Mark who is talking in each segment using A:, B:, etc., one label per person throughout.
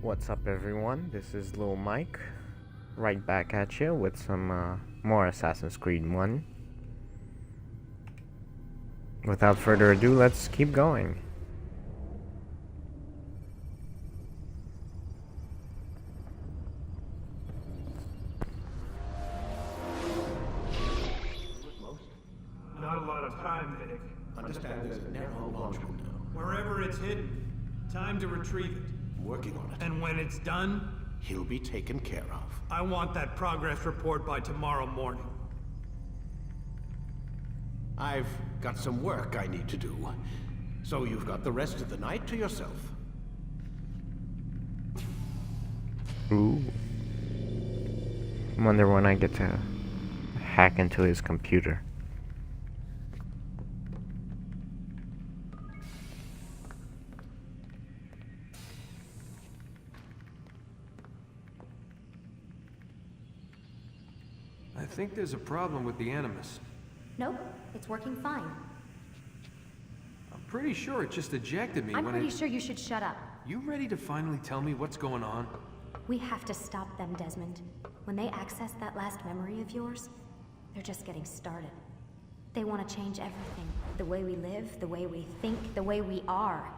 A: What's up, everyone? This is Lil Mike, right back at you with some more Assassin's Creed 1. Without further ado, let's keep going.
B: Not a lot of time, Vidic.
C: Understand there's a narrow launch window.
B: Wherever it's hidden, time to retrieve it.
C: I'm working on it.
B: And when it's done,
C: He'll be taken care of.
B: I want that progress report by tomorrow morning.
C: I've got some work I need to do. So you've got the rest of the night to yourself.
A: Ooh. Wonder when I get to hack into his computer.
D: I think there's a problem with the Animus.
E: Nope, it's working fine.
D: I'm pretty sure it just ejected me
E: I'm
D: when
E: pretty sure you should shut up.
D: You ready to finally tell me what's going on?
E: We have to stop them, Desmond. When they access that last memory of yours, they're just getting started. They want to change everything. The way we live, the way we think, the way we are.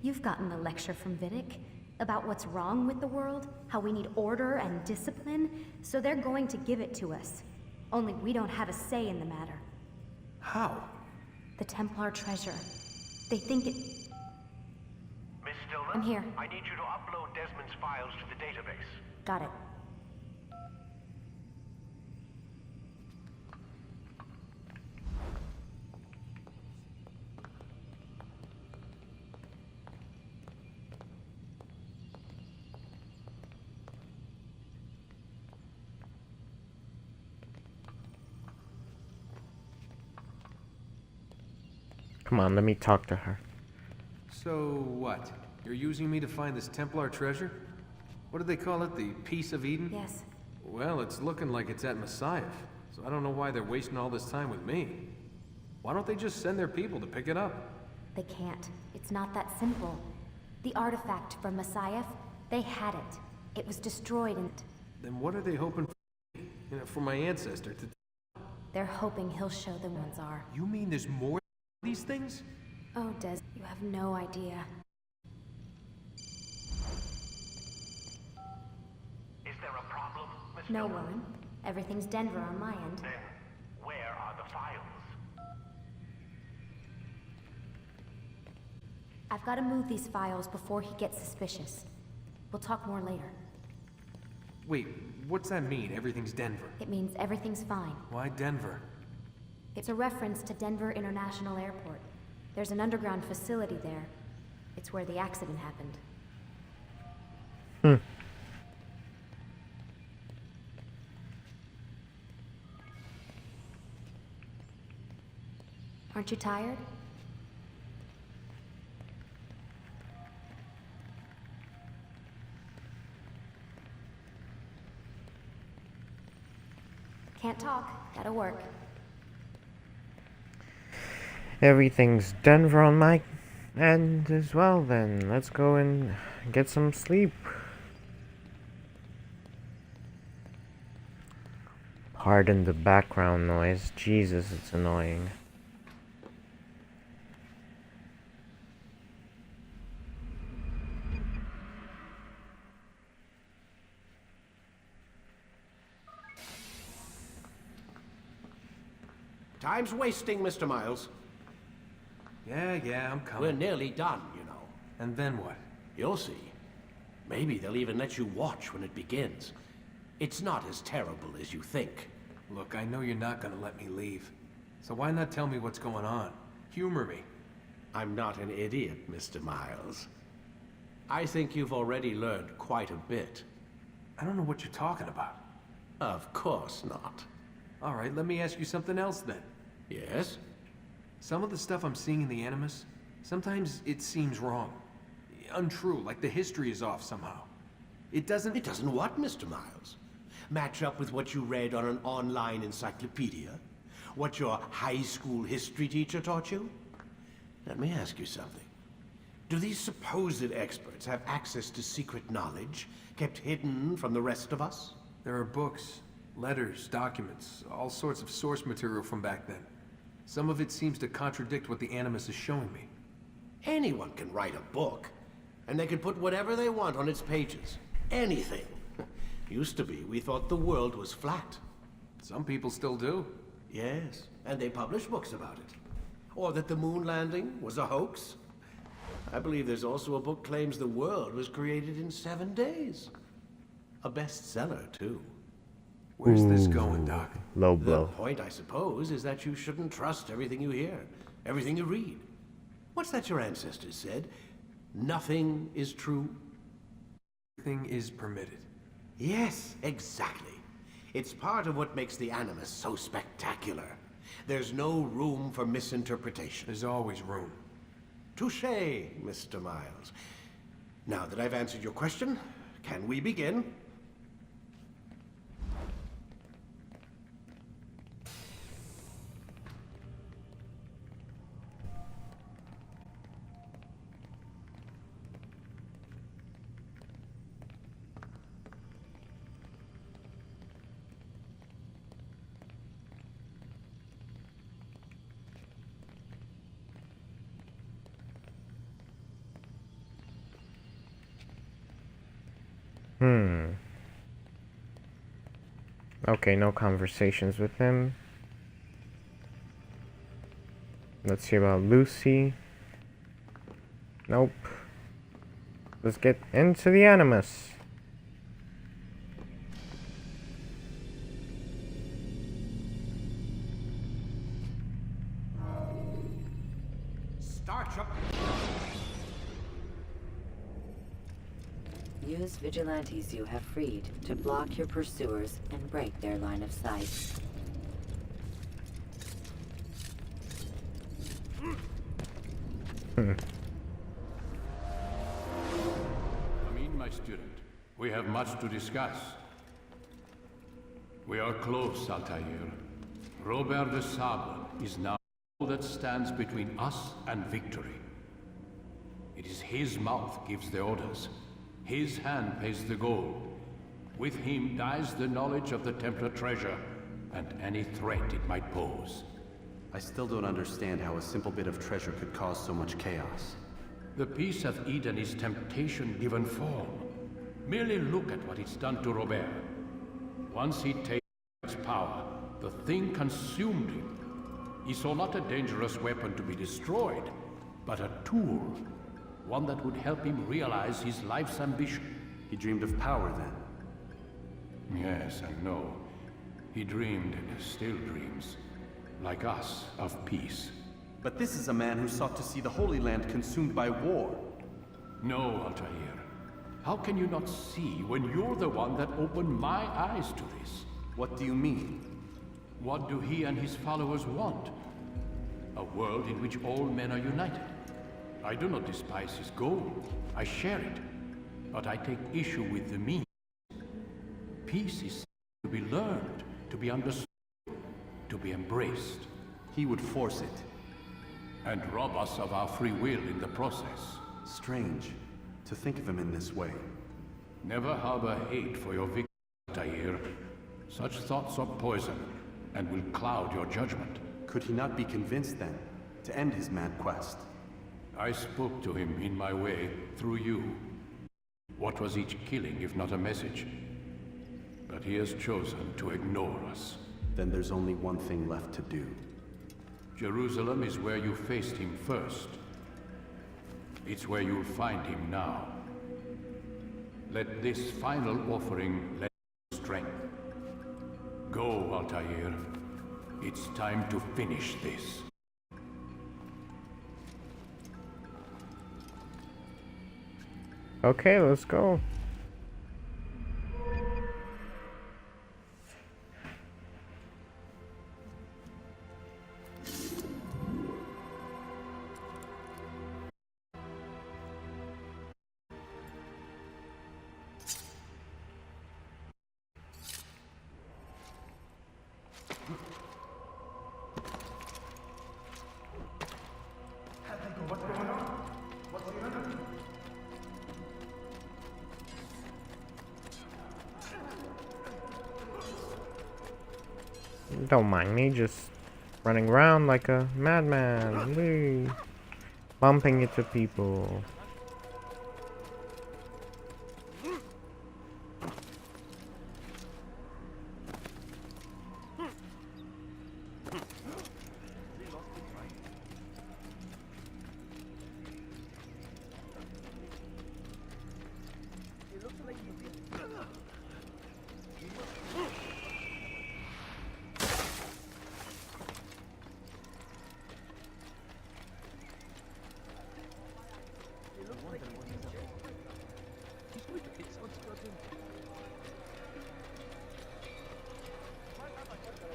E: You've gotten the lecture from Vidic about what's wrong with the world, how we need order and discipline, so they're going to give it to us. Only we don't have a say in the matter.
D: How?
E: The Templar treasure. They think it...
F: Miss Stillman?
E: I'm here.
F: I need you to upload Desmond's files to the database.
E: Got it.
A: Come on, let me talk to her.
D: So what? You're using me to find this Templar treasure? What do they call it? The Piece of Eden?
E: Yes.
D: Well, it's looking like it's at Messiah, so I don't know why they're wasting all this time with me. Why don't they just send their people to pick it up?
E: They can't. It's not that simple. The artifact from Messiah, they had it. It was destroyed and...
D: Then what are they hoping for? You know, for my ancestor to...
E: They're hoping he'll show them what's are.
D: You mean there's more of these things?
E: Oh, Des, you have no idea.
F: Is there a problem, Miss
E: No,
F: Stillman?
E: woman. Everything's Denver on my end.
F: Then, where are the files?
E: I've got to move these files before he gets suspicious. We'll talk more later.
D: Wait, what's that mean, everything's Denver?
E: It means everything's fine.
D: Why Denver?
E: It's a reference to Denver International Airport. There's an underground facility there. It's where the accident happened. Aren't you tired? Can't talk. Gotta work.
A: Everything's Denver on my end as well, then let's go and get some sleep. Pardon the background noise. Jesus, it's annoying.
C: Time's wasting, Mr. Miles.
D: Yeah, I'm
C: We're
D: coming.
C: nearly done, you know.
D: And then what?
C: You'll see. Maybe they'll even let you watch when it begins. It's not as terrible as you think.
D: Look, I know you're not gonna let me leave. So why not tell me what's going on? Humor me.
C: I'm not an idiot, Mr. Miles. I think you've already learned quite a bit.
D: I don't know what you're talking about.
C: Of course not.
D: All right, let me ask you something else then.
C: Yes?
D: Some of the stuff I'm seeing in the Animus, sometimes it seems wrong. Untrue, like the history is off somehow. It doesn't...
C: It doesn't what, Mr. Miles? Match up with what you read on an online encyclopedia? What your high school history teacher taught you? Let me ask you something. Do these supposed experts have access to secret knowledge kept hidden from the rest of us?
D: There are books, letters, documents, all sorts of source material from back then. Some of it seems to contradict what the Animus is showing me.
C: Anyone can write a book, and they can put whatever they want on its pages. Anything. Used to be, we thought the world was flat.
D: Some people still do.
C: Yes, and they publish books about it. Or that the moon landing was a hoax. I believe there's also a book claims the world was created in 7 days. A bestseller, too.
D: Where's this going, Doc?
A: Low
C: The
A: blow.
C: point, I suppose, is that you shouldn't trust everything you hear, everything you read. What's that your ancestors said? Nothing is true?
D: Everything is permitted.
C: Yes, exactly. It's part of what makes the Animus so spectacular. There's no room for misinterpretation.
D: There's always room.
C: Touché, Mr. Miles. Now that I've answered your question, can we begin?
A: Okay, no conversations with him. Let's hear about Lucy. Nope. Let's get into the Animus.
G: Start up.
H: Use vigilantes you have freed to block your pursuers and break their line of sight.
I: Come in, my student. We have much to discuss. We are close, Altair. Robert de Sable is now all that stands between us and victory. It is his mouth gives the orders. His hand pays the gold. With him dies the knowledge of the Templar treasure and any threat it might pose.
J: I still don't understand how a simple bit of treasure could cause so much chaos.
I: The peace of Eden is temptation given form. Merely look at what it's done to Robert. Once he takes its power, the thing consumed him. He saw not a dangerous weapon to be destroyed, but a tool. One that would help him realize his life's ambition.
J: He dreamed of power then?
I: Yes and no. He dreamed and still dreams, like us, of peace.
J: But this is a man who sought to see the Holy Land consumed by war.
I: No, Altair. How can you not see when you're the one that opened my eyes to this?
J: What do you mean?
I: What do he and his followers want? A world in which all men are united. I do not despise his goal. I share it. But I take issue with the means. Peace is to be learned, to be understood, to be embraced.
J: He would force it.
I: And rob us of our free will in the process.
J: Strange, to think of him in this way.
I: Never harbor hate for your victim, Altair. Such thoughts are poison, and will cloud your judgment.
J: Could he not be convinced then, to end his mad quest?
I: I spoke to him in my way, through you. What was each killing if not a message? But he has chosen to ignore us.
J: Then there's only one thing left to do.
I: Jerusalem is where you faced him first. It's where you'll find him now. Let this final offering lend you strength. Go, Altair. It's time to finish this.
A: Okay, let's go. Don't mind me, just running around like a madman. Whee! Bumping into people.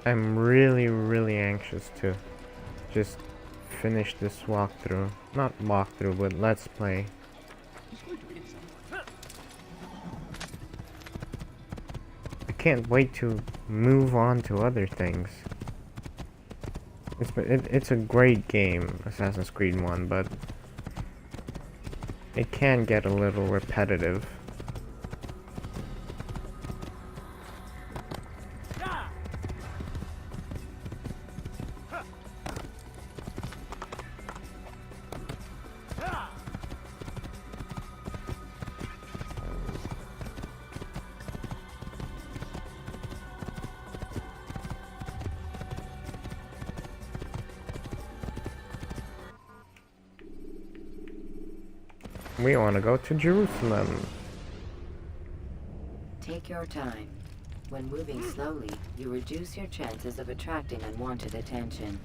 A: I'm really anxious to just finish this walkthrough. Not walkthrough, but let's play. I can't wait to move on to other things. It's a great game, Assassin's Creed 1, but it can get a little repetitive. We want to go to Jerusalem.
H: Take your time. When moving slowly, you reduce your chances of attracting unwanted attention.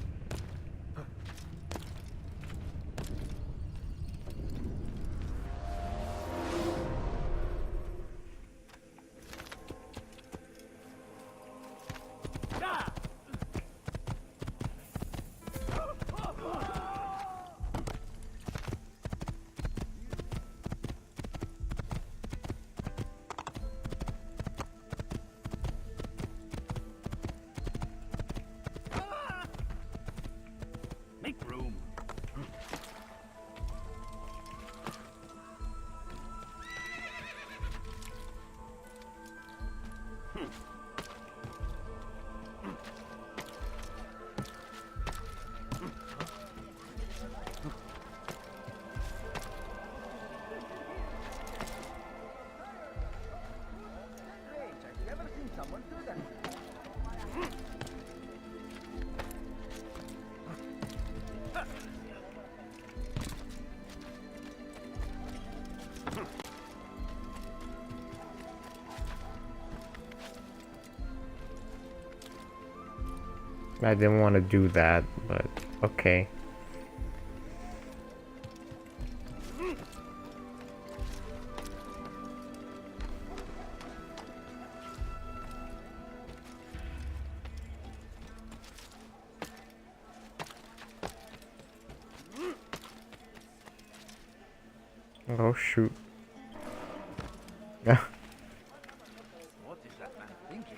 A: I didn't want to do that, but okay. Oh shoot. Yeah.
F: What is that man thinking?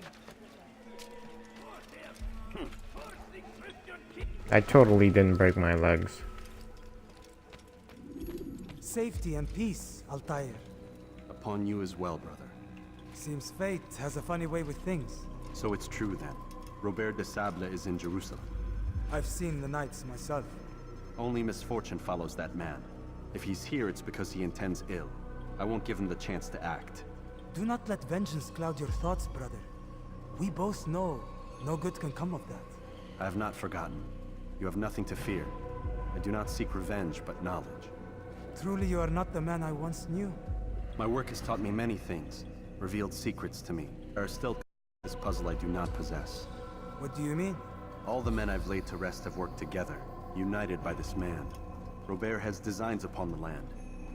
A: I totally didn't break my legs.
G: Safety and peace, Altair.
J: Upon you as well, brother.
G: Seems fate has a funny way with things.
J: So it's true then. Robert de Sable is in Jerusalem.
G: I've seen the knights myself.
J: Only misfortune follows that man. If he's here, it's because he intends ill. I won't give him the chance to act.
G: Do not let vengeance cloud your thoughts, brother. We both know no good can come of that.
J: I have not forgotten. You have nothing to fear. I do not seek revenge, but knowledge.
G: Truly you are not the man I once knew.
J: My work has taught me many things, revealed secrets to me. There are still this puzzle I do not possess.
G: What do you mean?
J: All the men I've laid to rest have worked together, united by this man. Robert has designs upon the land.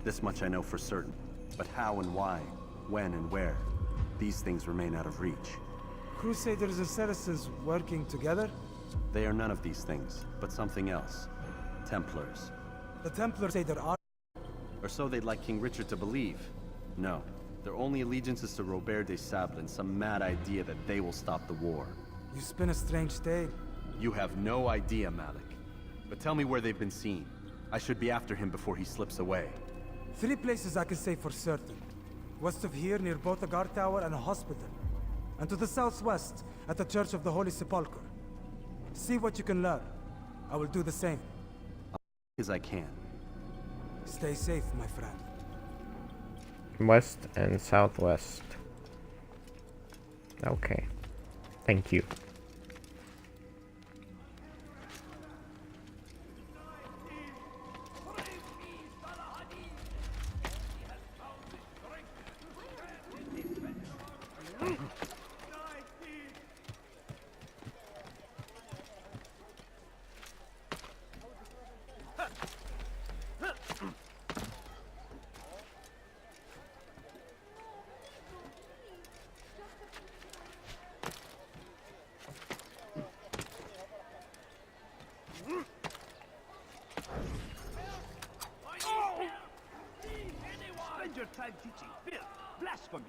J: This much I know for certain. But how and why, when and where, these things remain out of reach.
G: Crusaders and Saracens working together?
J: They are none of these things, but something else. Templars.
G: The Templars say there are...
J: Or so they'd like King Richard to believe. No, their only allegiance is to Robert de Sable and some mad idea that they will stop the war.
G: You spin a strange tale.
J: You have no idea, Malik. But tell me where they've been seen. I should be after him before he slips away.
G: 3 places I can say for certain. West of here, near both a guard tower and a hospital. And to the southwest, at the Church of the Holy Sepulchre. See what you can learn. I will do the same.
J: As I can.
G: Stay safe, my friend.
A: West and southwest. Okay. Thank you.
F: Spend your time teaching filth, blasphemy.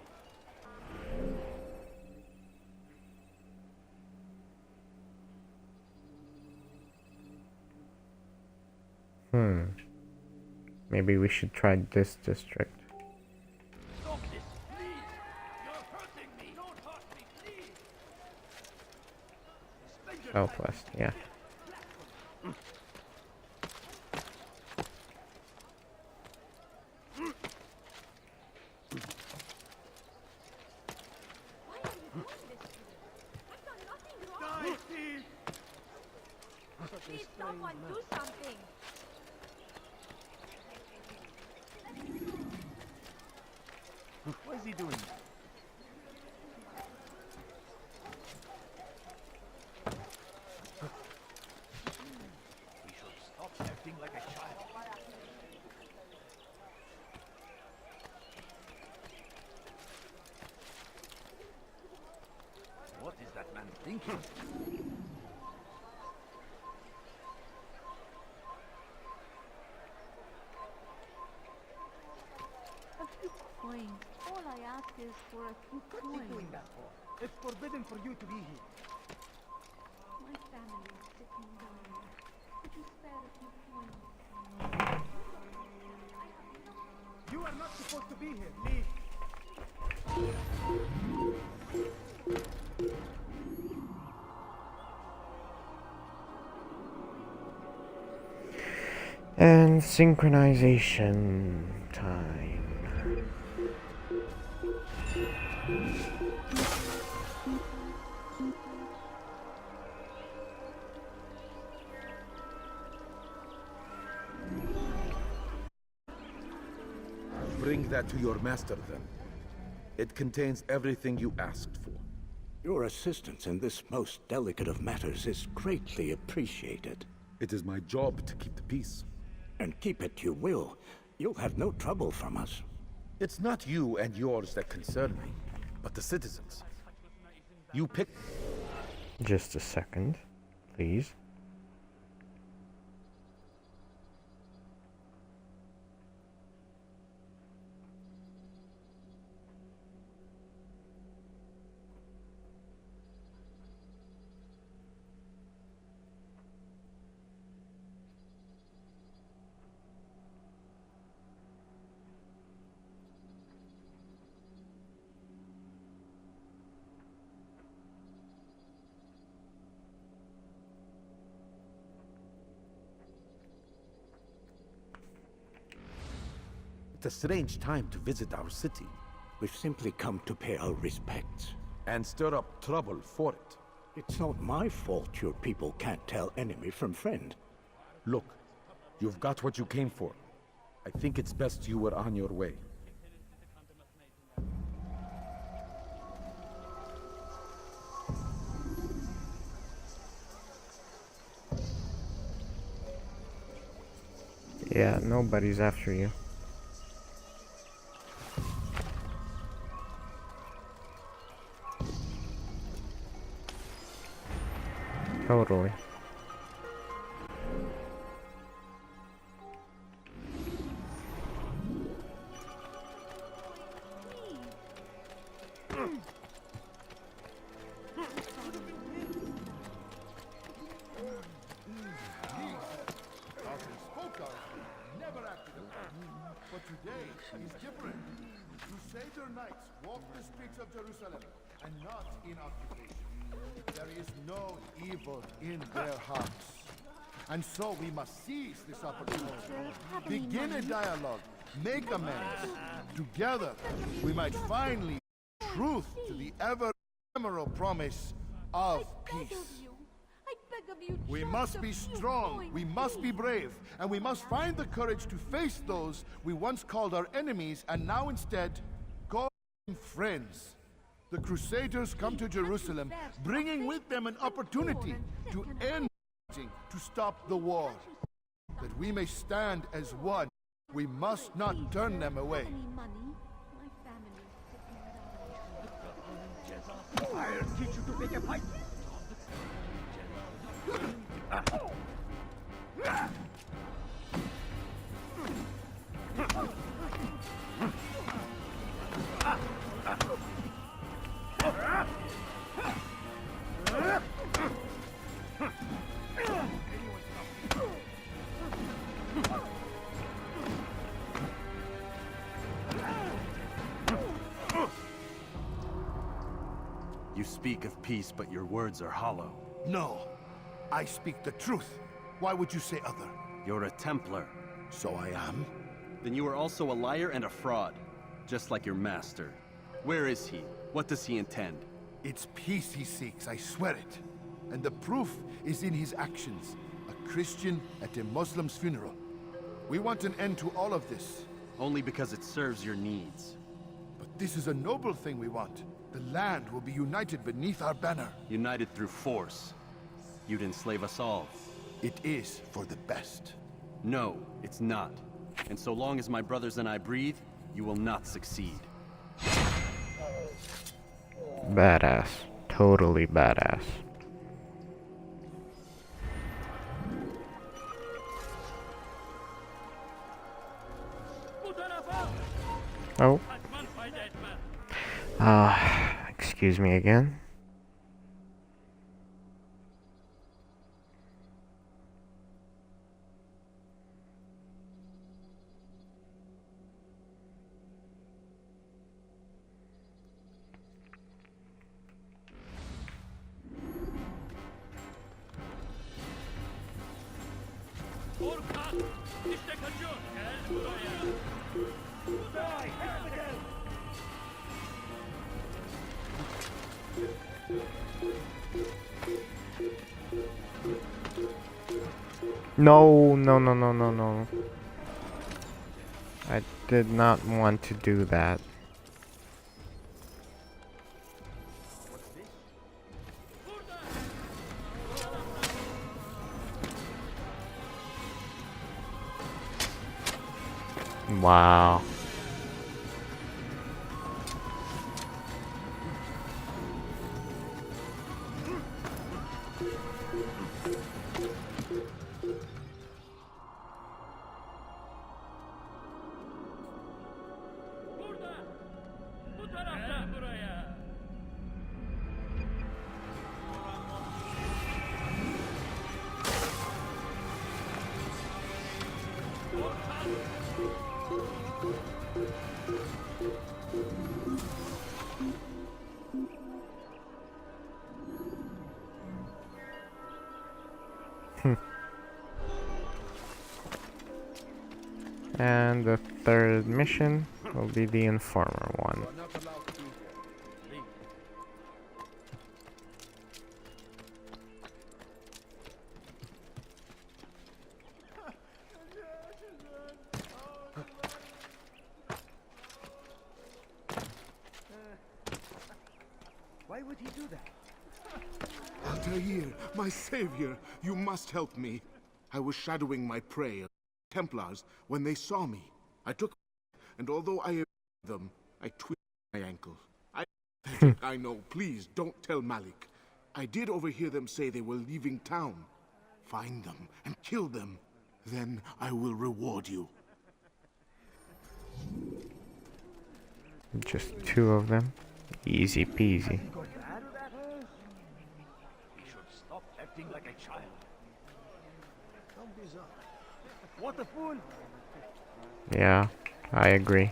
A: Maybe we should try this district.
F: Stop this, please. You're hurting me. Don't hurt me, please. Spend your
A: Southwest, yeah.
B: Die, thief!
E: Please, someone do something.
F: What is he doing? We should stop acting like a child. What is that man thinking?
K: A few coins. All I ask is for a few coins.
F: That for? It's forbidden for you to be here.
K: My family is sick and dying. Could you spare a few coins?
F: You are not supposed to be here. Leave.
A: And synchronization time.
L: Bring that to your master, then. It contains everything you asked for.
C: Your assistance in this most delicate of matters is greatly appreciated.
L: It is my job to keep the peace.
C: And keep it you will. You'll have no trouble from us.
L: It's not you and yours that concern me, but the citizens. You pick...
A: Just a second, please.
L: It's a strange time to visit our city.
C: We've simply come to pay our respects.
L: And stir up trouble for it.
C: It's not my fault your people can't tell enemy from friend.
L: Look, you've got what you came for. I think it's best you were on your way.
A: Yeah, nobody's after you. Totally.
M: But today is different. Crusader knights walk the streets of Jerusalem, and not in occupation. There is no evil in their hearts. And so we must seize this opportunity. Begin a dialogue. Make amends. Together, we might finally truth to the ever-ephemeral promise of peace.
K: I beg of you,
M: We
K: just
M: must
K: a
M: be
K: few
M: strong,
K: points,
M: we must be brave, and we must find the courage to face those we once called our enemies and now instead call them friends. The Crusaders come to Jerusalem, bringing with them an opportunity to end fighting, to stop the war. That we may stand as one, we must not turn them away.
K: Any money? My family depends on it.
F: I'll teach you to pick a fight.
J: You speak of peace, but your words are hollow.
M: No, I speak the truth. Why would you say other?
J: You're a Templar.
M: So I am.
J: Then you are also a liar and a fraud, just like your master. Where is he? What does he intend?
M: It's peace he seeks, I swear it. And the proof is in his actions. A Christian at a Muslim's funeral. We want an end to all of this.
J: Only because it serves your needs.
M: But this is a noble thing we want. The land will be united beneath our banner.
J: United through force. You'd enslave us all.
M: It is for the best.
J: No, it's not. And so long as my brothers and I breathe, you will not succeed.
A: Badass. Totally badass. Oh. Excuse me again. No, no, no, no, no, no. I did not want to do that. Wow. And the third mission will be the Informer one.
F: Why would he do that?
M: Altair, my savior, you must help me. I was shadowing my prey, Templars, when they saw me. I took, and although I avoided them, I twisted my ankle. I know, please don't tell Malik. I did overhear them say they were leaving town. Find them and kill them. Then I will reward you.
A: Just two of them. Easy peasy.
F: He should stop acting like a child. What a fool!
A: Yeah, I agree.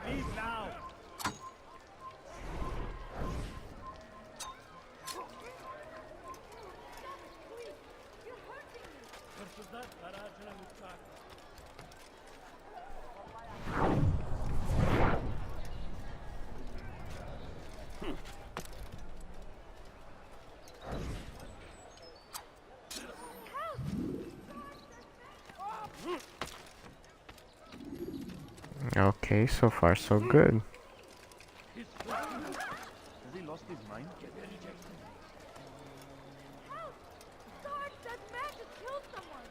F: Leave now!
A: Okay, so far so good.
F: Has he lost his mind?
B: Help! Guard, that man just killed someone!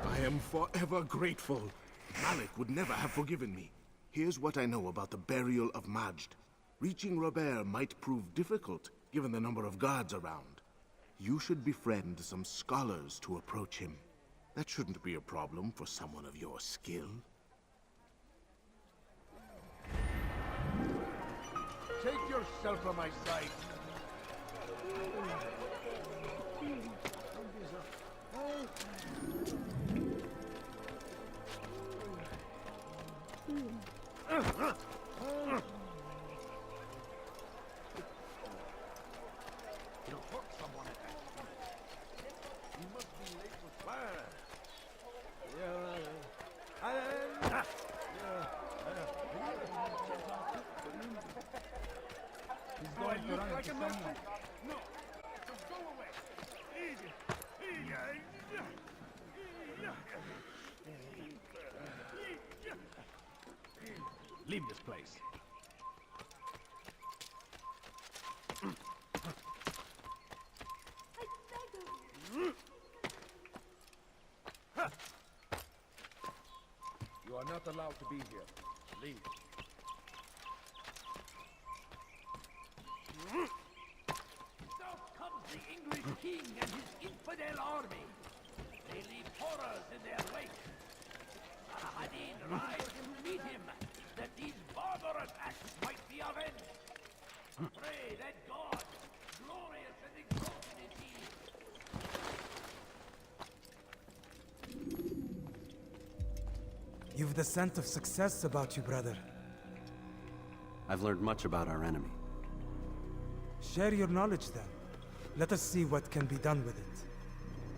M: I am forever grateful. Malik would never have forgiven me. Here's what I know about the burial of Majd. Reaching Robert might prove difficult, given the number of guards around. You should befriend some scholars to approach him. That shouldn't be a problem for someone of your skill.
F: Take yourself from my sight! You'll hurt someone at that. You must be late for class. He's going to run like a someone. No! Just go away! Easy! Leave this place.
L: You are not allowed to be here. Leave.
F: So comes the English king and his infidel army. They leave horrors in their wake. Saladin rides to meet him, that these barbarous acts might be avenged. Pray that God, glorious and exalted is he.
G: You've the scent of success about you, brother.
J: I've learned much about our enemy.
G: Share your knowledge then. Let us see what can be done with it.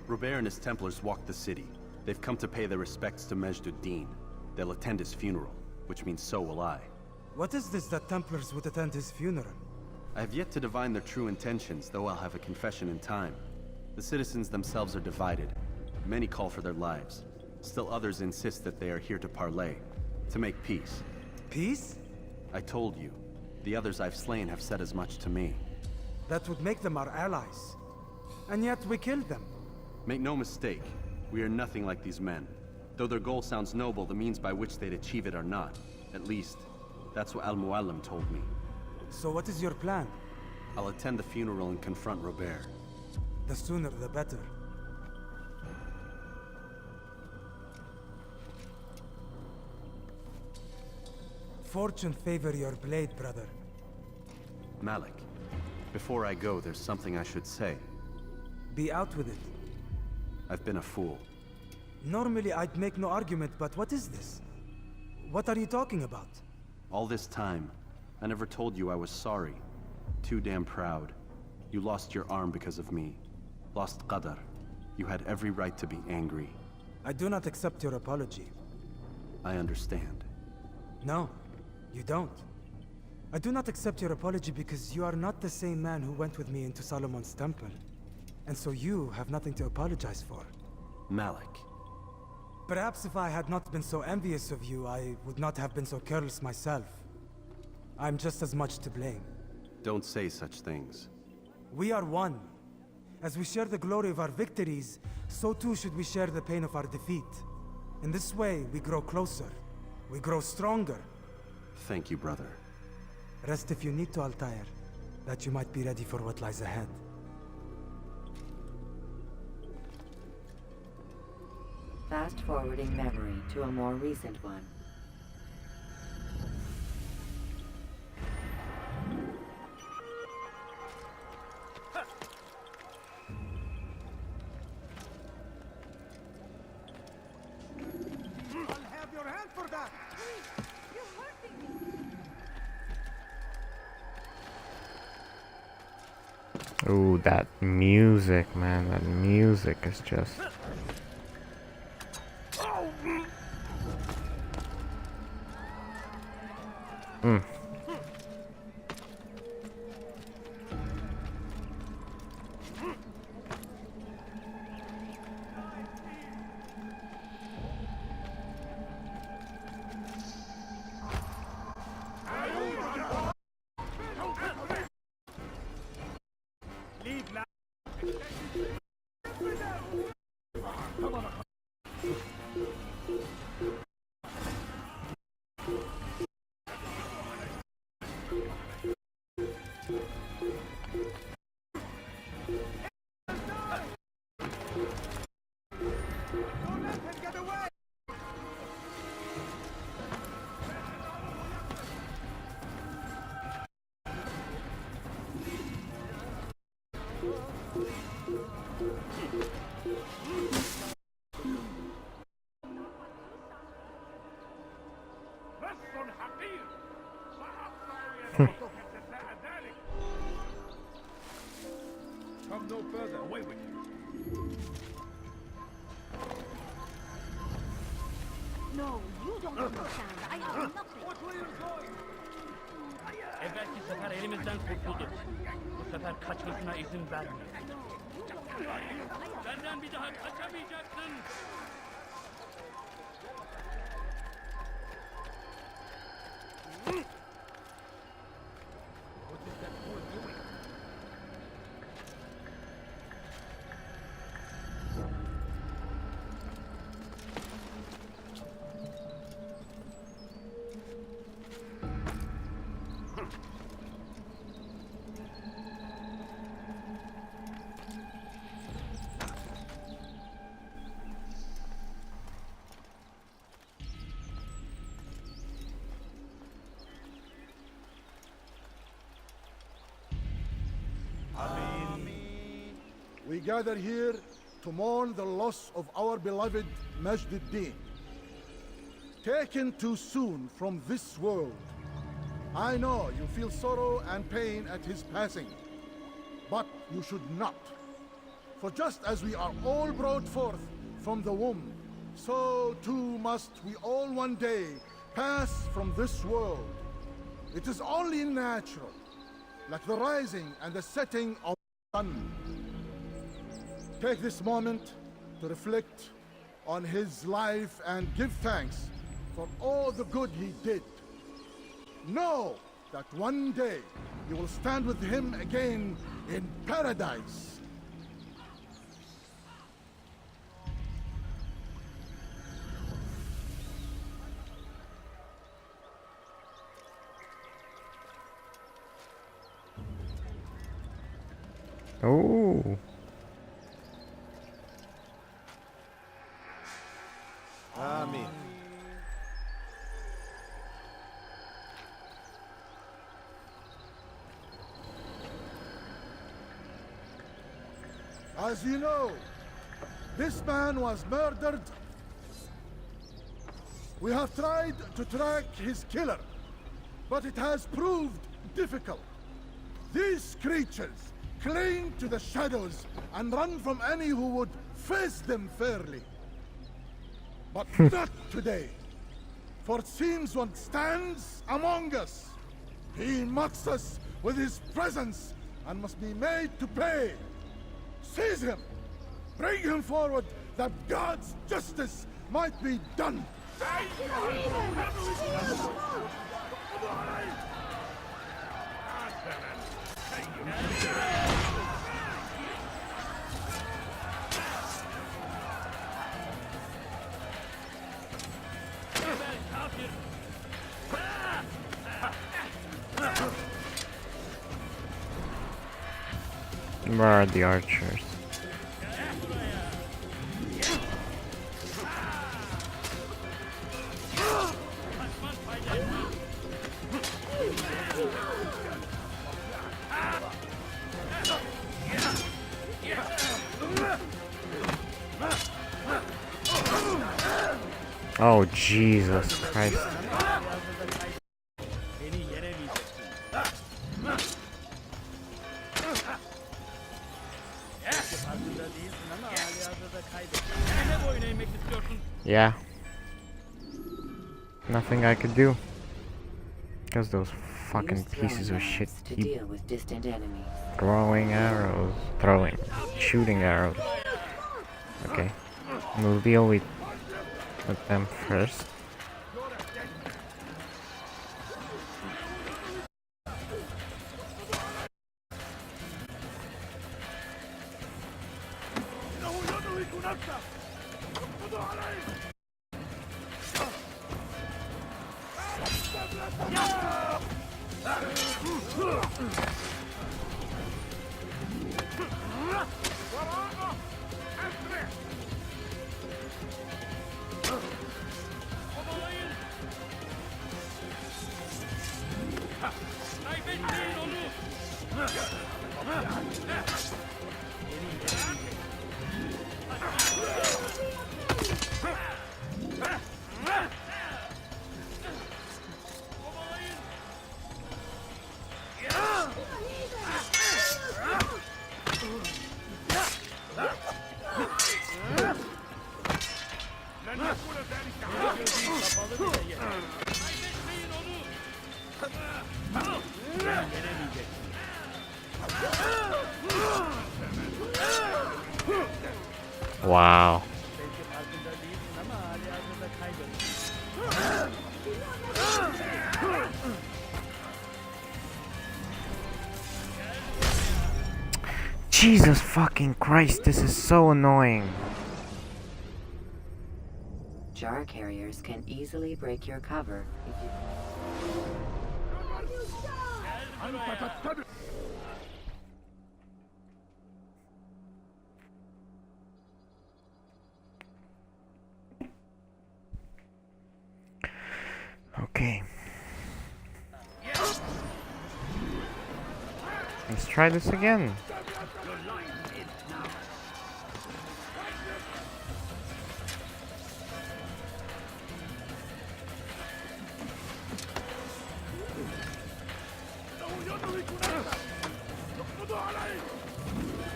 J: Robert and his Templars walked the city. They've come to pay their respects to Majd ad-Din. They'll attend his funeral, which means so will I.
G: What is this that Templars would attend his funeral?
J: I have yet to divine their true intentions, though I'll have a confession in time. The citizens themselves are divided. Many call for their lives. Still others insist that they are here to parley, to make peace.
G: Peace?
J: I told you. The others I've slain have said as much to me.
G: That would make them our allies. And yet we killed them.
J: Make no mistake, we are nothing like these men. Though their goal sounds noble, the means by which they'd achieve it are not. At least, that's what Al-Mualim told me.
G: So what is your plan?
J: I'll attend the funeral and confront Robert.
G: The sooner the better. Fortune favor your blade, brother.
J: Malik, before I go, there's something I should say.
G: Be out with it.
J: I've been a fool.
G: Normally I'd make no argument, but what is this? What are you talking about?
J: All this time, I never told you I was sorry. Too damn proud. You lost your arm because of me. Lost Qadar. You had every right to be angry.
G: I do not accept your apology.
J: I understand.
G: No, you don't. I do not accept your apology because you are not the same man who went with me into Solomon's temple. And so you have nothing to apologize for.
J: Malik.
G: Perhaps if I had not been so envious of you, I would not have been so careless myself. I'm just as much to blame.
J: Don't say such things.
G: We are one. As we share the glory of our victories, so too should we share the pain of our defeat. In this way, we grow closer. We grow stronger.
J: Thank you, brother.
G: Rest if you need to, Altair, that you might be ready for what lies ahead.
H: Fast-forwarding memory to a more recent one.
A: Ooh, that music, man. That music is just... Mm.
L: Come no further. Away with you.
B: No, you don't understand. I know nothing.
F: Belki sefer elimizden kurtulduk. Bu sefer kaçmasına izin vermeyiz. Benden bir daha kaçamayacaksın.
N: We gather here to mourn the loss of our beloved Majd-ud-Din. Taken too soon from this world. I know you feel sorrow and pain at his passing, but you should not. For just as we are all brought forth from the womb, so too must we all one day pass from this world. It is only natural, like the rising and the setting of the sun. Take this moment to reflect on his life and give thanks for all the good he did. Know that one day you will stand with him again in paradise.
A: Oh.
L: Amen.
N: As you know, this man was murdered. We have tried to track his killer, but it has proved difficult. These creatures cling to the shadows and run from any who would face them fairly. But not today, for it seems one stands among us. He mocks us with his presence and must be made to pay. Seize him! Bring him forward that God's justice might be done!
A: Where are the archers? Oh, Jesus Christ. Yeah. Nothing I could do. Because those fucking pieces of shit
H: to
A: keep
H: deal with distant enemies.
A: throwing arrows. Shooting arrows. Okay. We'll deal with them first. Wow. Jesus fucking Christ, this is so annoying.
H: Jar carriers can easily break your cover if you...
A: Okay. Let's try this again.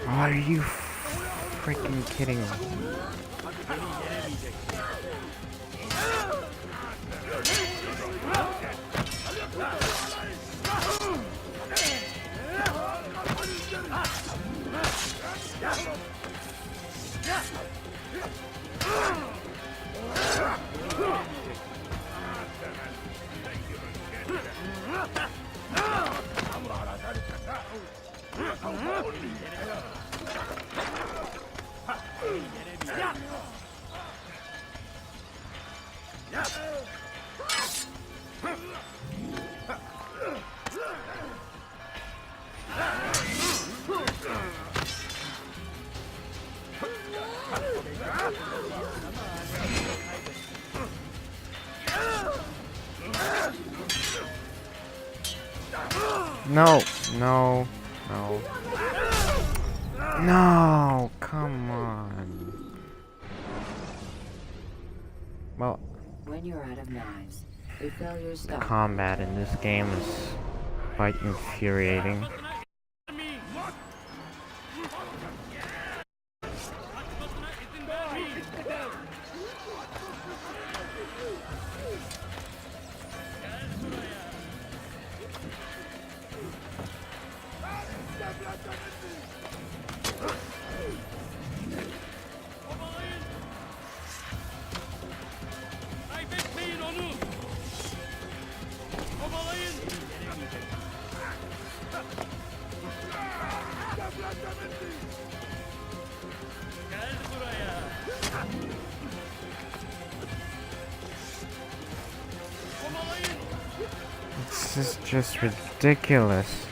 A: Are you freaking kidding me? No, no, no. No, come on. Well,
H: When you're out of knives, refill your
A: the
H: stock.
A: combat in this game is quite infuriating. This is just ridiculous.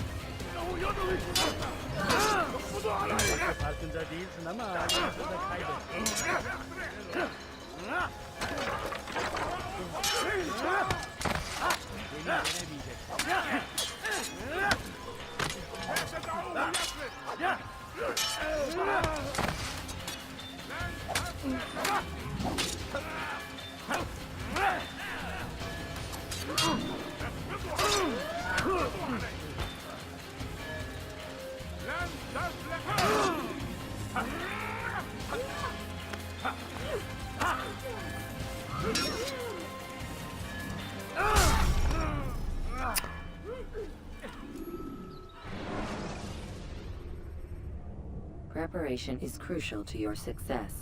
H: Preparation is crucial to your success.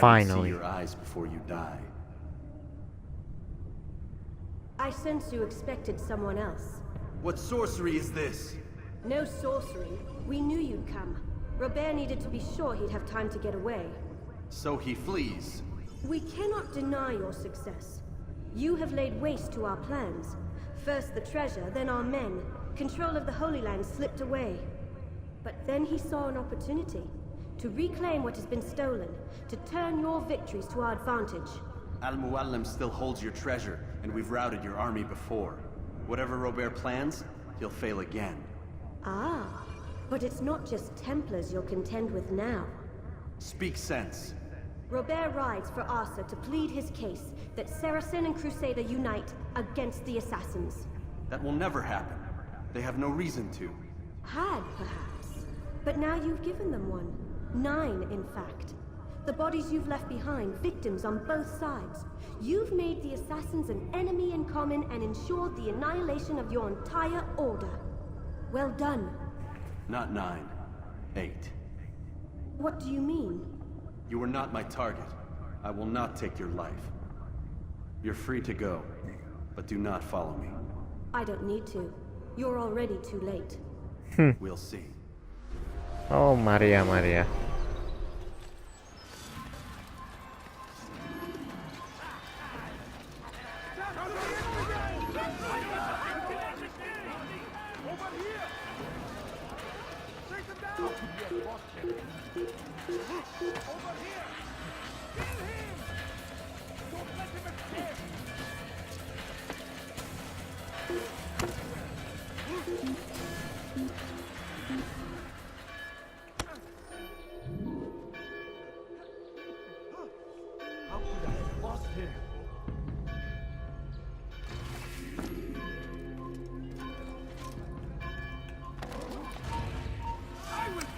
A: Finally.
J: I will see your eyes before you die.
O: I sense you expected someone else.
J: What sorcery is this?
O: No sorcery. We knew you'd come. Robert needed to be sure he'd have time to get away.
J: So he flees.
O: We cannot deny your success. You have laid waste to our plans. First the treasure, then our men. Control of the Holy Land slipped away. But then he saw an opportunity to reclaim what has been stolen, to turn your victories to our advantage.
J: Al-Mualim still holds your treasure, and we've routed your army before. Whatever Robert plans, he'll fail again.
O: Ah, but it's not just Templars you'll contend with now.
J: Speak sense.
O: Robert rides for Arthur to plead his case that Saracen and Crusader unite against the Assassins.
J: That will never happen. They have no reason to.
O: Had, perhaps. But now you've given them one. 9, in fact. The bodies you've left behind, victims on both sides. You've made the Assassins an enemy in common and ensured the annihilation of your entire order. Well done.
J: Not 9. 8.
O: What do you mean?
J: You are not my target. I will not take your life. You're free to go, but do not follow me.
O: I don't need to. You're already too late.
J: We'll see.
A: Oh, Maria, Maria.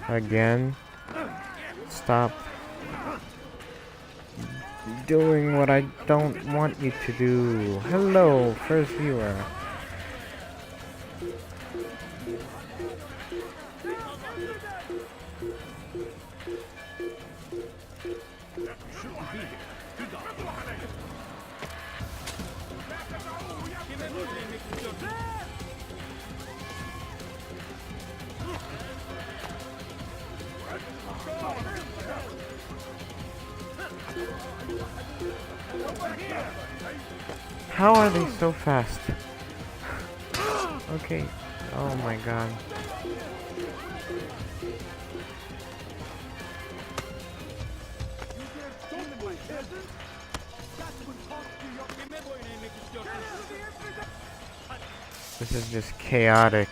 A: Again. Stop doing what I don't want you to do. Hello, first viewer. How are they so fast? Okay. Oh my god. This is just chaotic.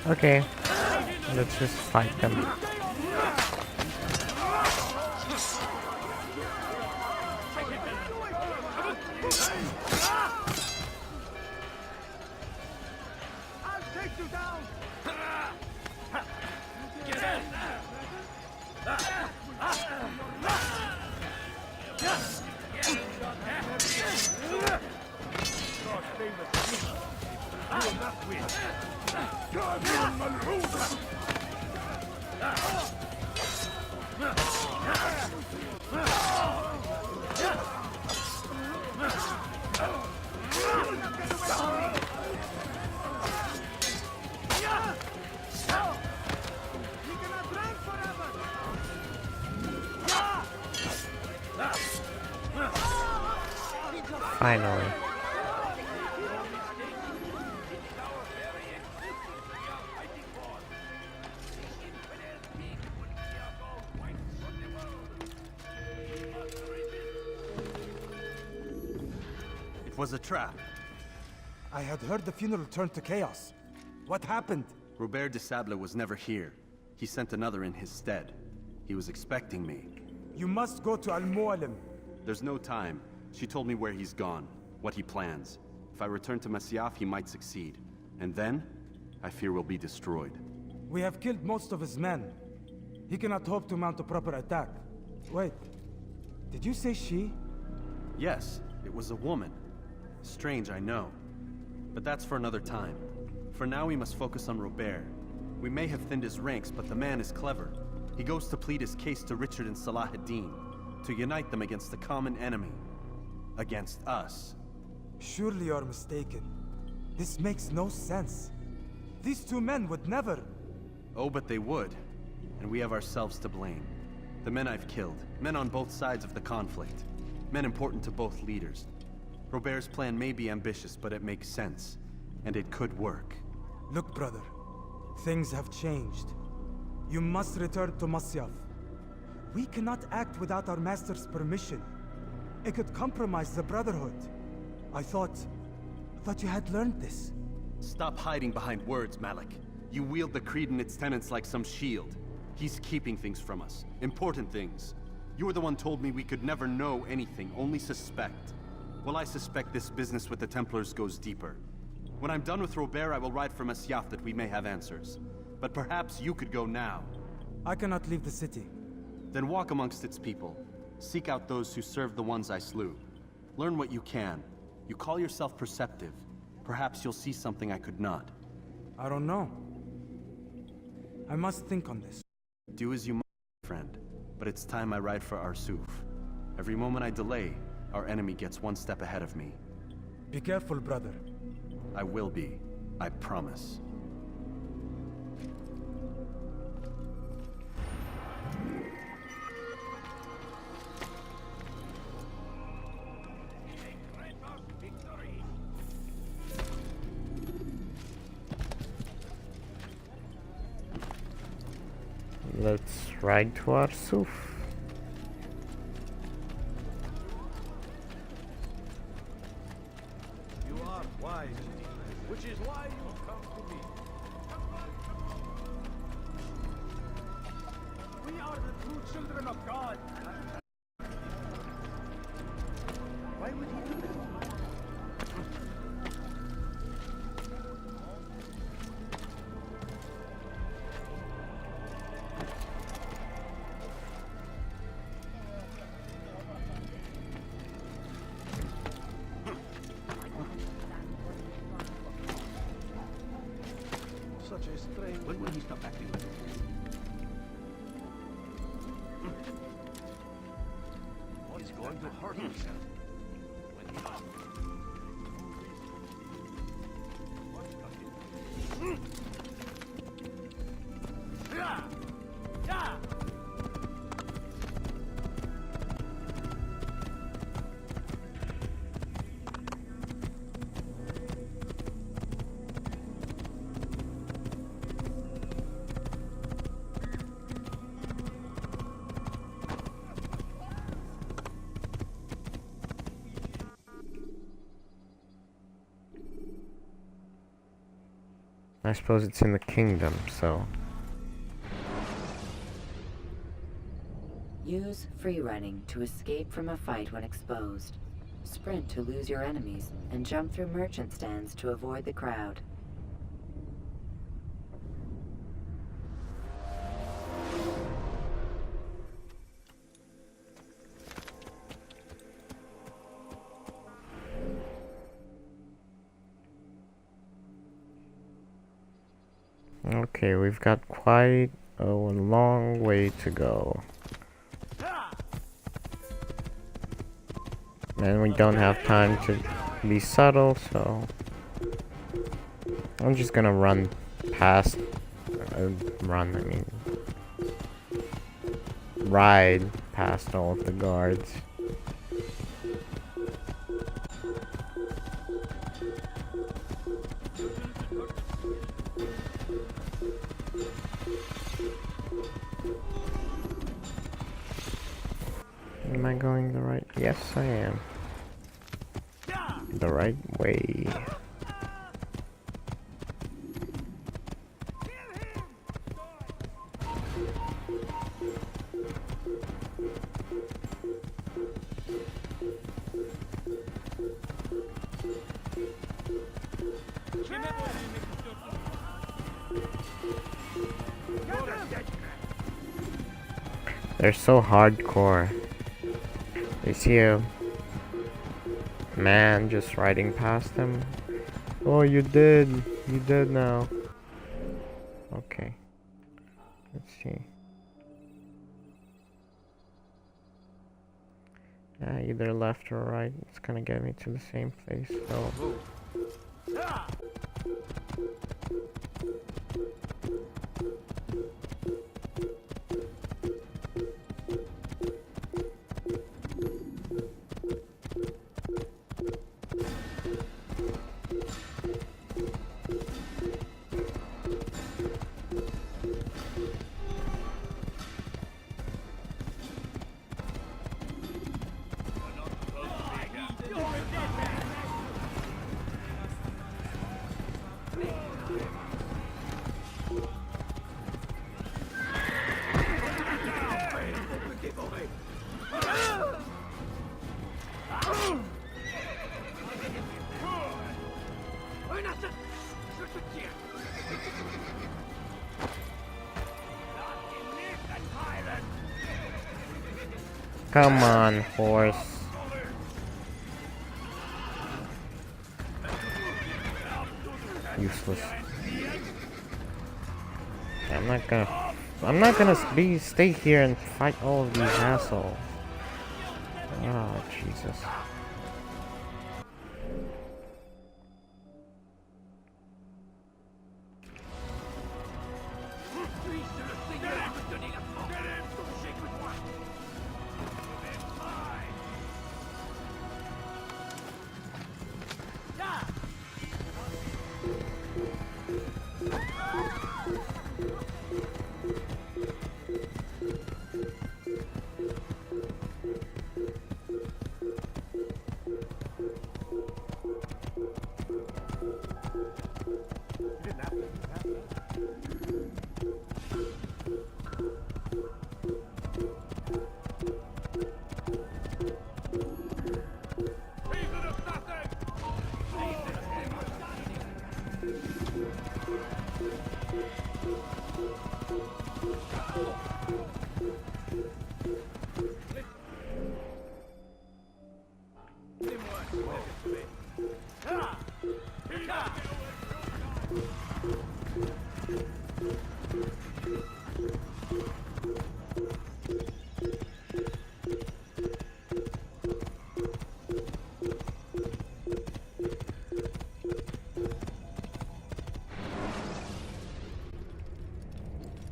A: Okay, let's just fight them. Finally.
J: It was a trap.
G: I had heard the funeral turned to chaos. What happened?
J: Robert de Sable was never here. He sent another in his stead. He was expecting me.
G: You must go to Al-Mualim.
J: There's no time. She told me where he's gone, what he plans. If I return to Masyaf, he might succeed. And then, I fear we'll be destroyed.
G: We have killed most of his men. He cannot hope to mount a proper attack. Wait, did you say she?
J: Yes, it was a woman. Strange, I know. But that's for another time. For now, we must focus on Robert. We may have thinned his ranks, but the man is clever. He goes to plead his case to Richard and Salah ad-Din, to unite them against the common enemy. Against us.
G: Surely you're mistaken. This makes no sense. These two men would never...
J: Oh, but they would. And we have ourselves to blame. The men I've killed, men on both sides of the conflict. Men important to both leaders. Robert's plan may be ambitious, but it makes sense. And it could work.
G: Look, brother. Things have changed. You must return to Masyaf. We cannot act without our master's permission. It could compromise the Brotherhood. I thought you had learned this.
J: Stop hiding behind words, Malik. You wield the creed and its tenets like some shield. He's keeping things from us. Important things. You were the one told me we could never know anything, only suspect. Well, I suspect this business with the Templars goes deeper. When I'm done with Robert, I will ride for Masyaf that we may have answers. But perhaps you could go now.
G: I cannot leave the city.
J: Then walk amongst its people. Seek out those who served the ones I slew. Learn what you can. You call yourself perceptive. Perhaps you'll see something I could not.
G: I don't know. I must think on this.
J: Do as you must, friend. But it's time I ride for Arsuf. Every moment I delay, our enemy gets one step ahead of me.
G: Be careful, brother.
J: I will be. I promise.
A: Let's ride to Arsuf.
F: You are wise, which is why you come to me. We are the true children of God. Why would he do this? Such a strange... When will he stop acting like this? He's going to hurt himself. When he does. Yeah! Yeah!
A: I suppose it's in the kingdom, so...
H: Use free running to escape from a fight when exposed. Sprint to lose your enemies, and jump through merchant stands to avoid the crowd.
A: Okay, we've got quite a long way to go. And we don't have time to be subtle, so... I'm just gonna run past... run, I mean... ride past all of the guards. Am I going the right? Yes, I am. The right way. They're so hardcore. They see a man just riding past them. Oh, you did now. Okay. Let's see. Yeah, either left or right. It's gonna get me to the same place, so... Come on, horse. Useless. I'm not gonna stay here and fight all of these assholes. Oh, Jesus.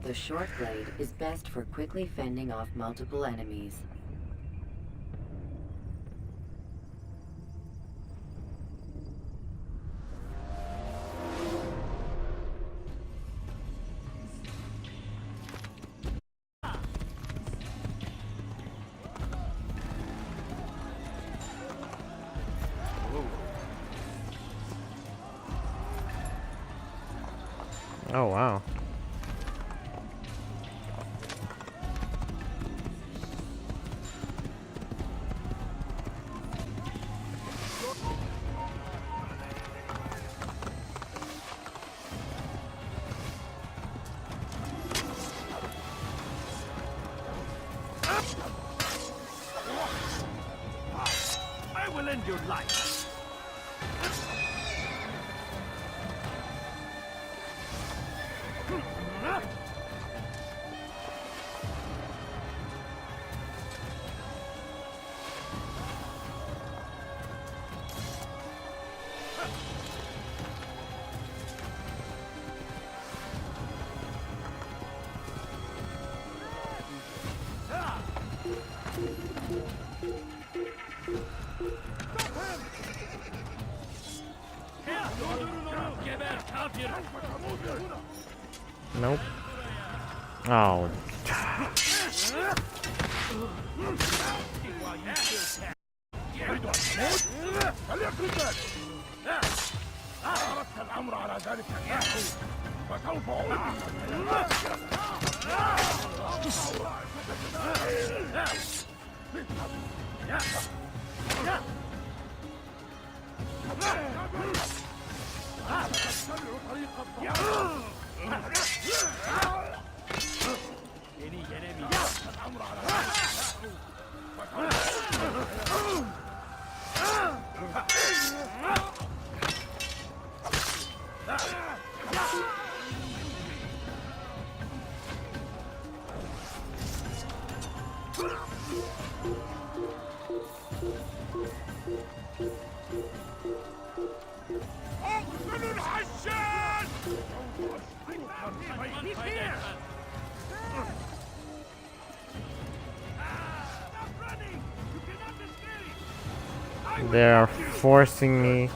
H: The short blade is best for quickly fending off multiple enemies.
A: Oh wow.
F: I will end your life.
A: Nope. Oh.
F: الأمر على ذلك يا أخي فسوف
A: They are forcing me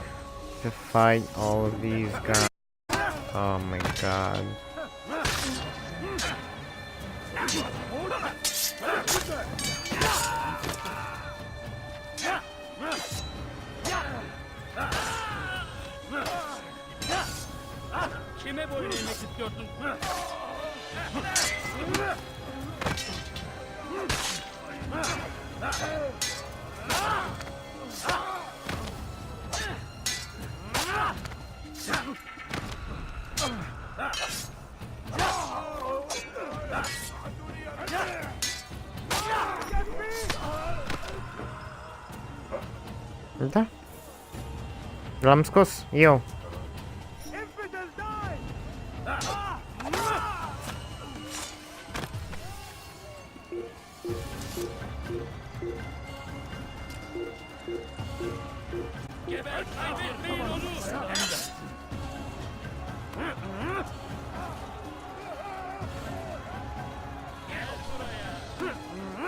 A: to fight all of these guys. Oh my god.
F: Kime boyun eğmek istiyorsun?
A: Да? Рамскос, йоу.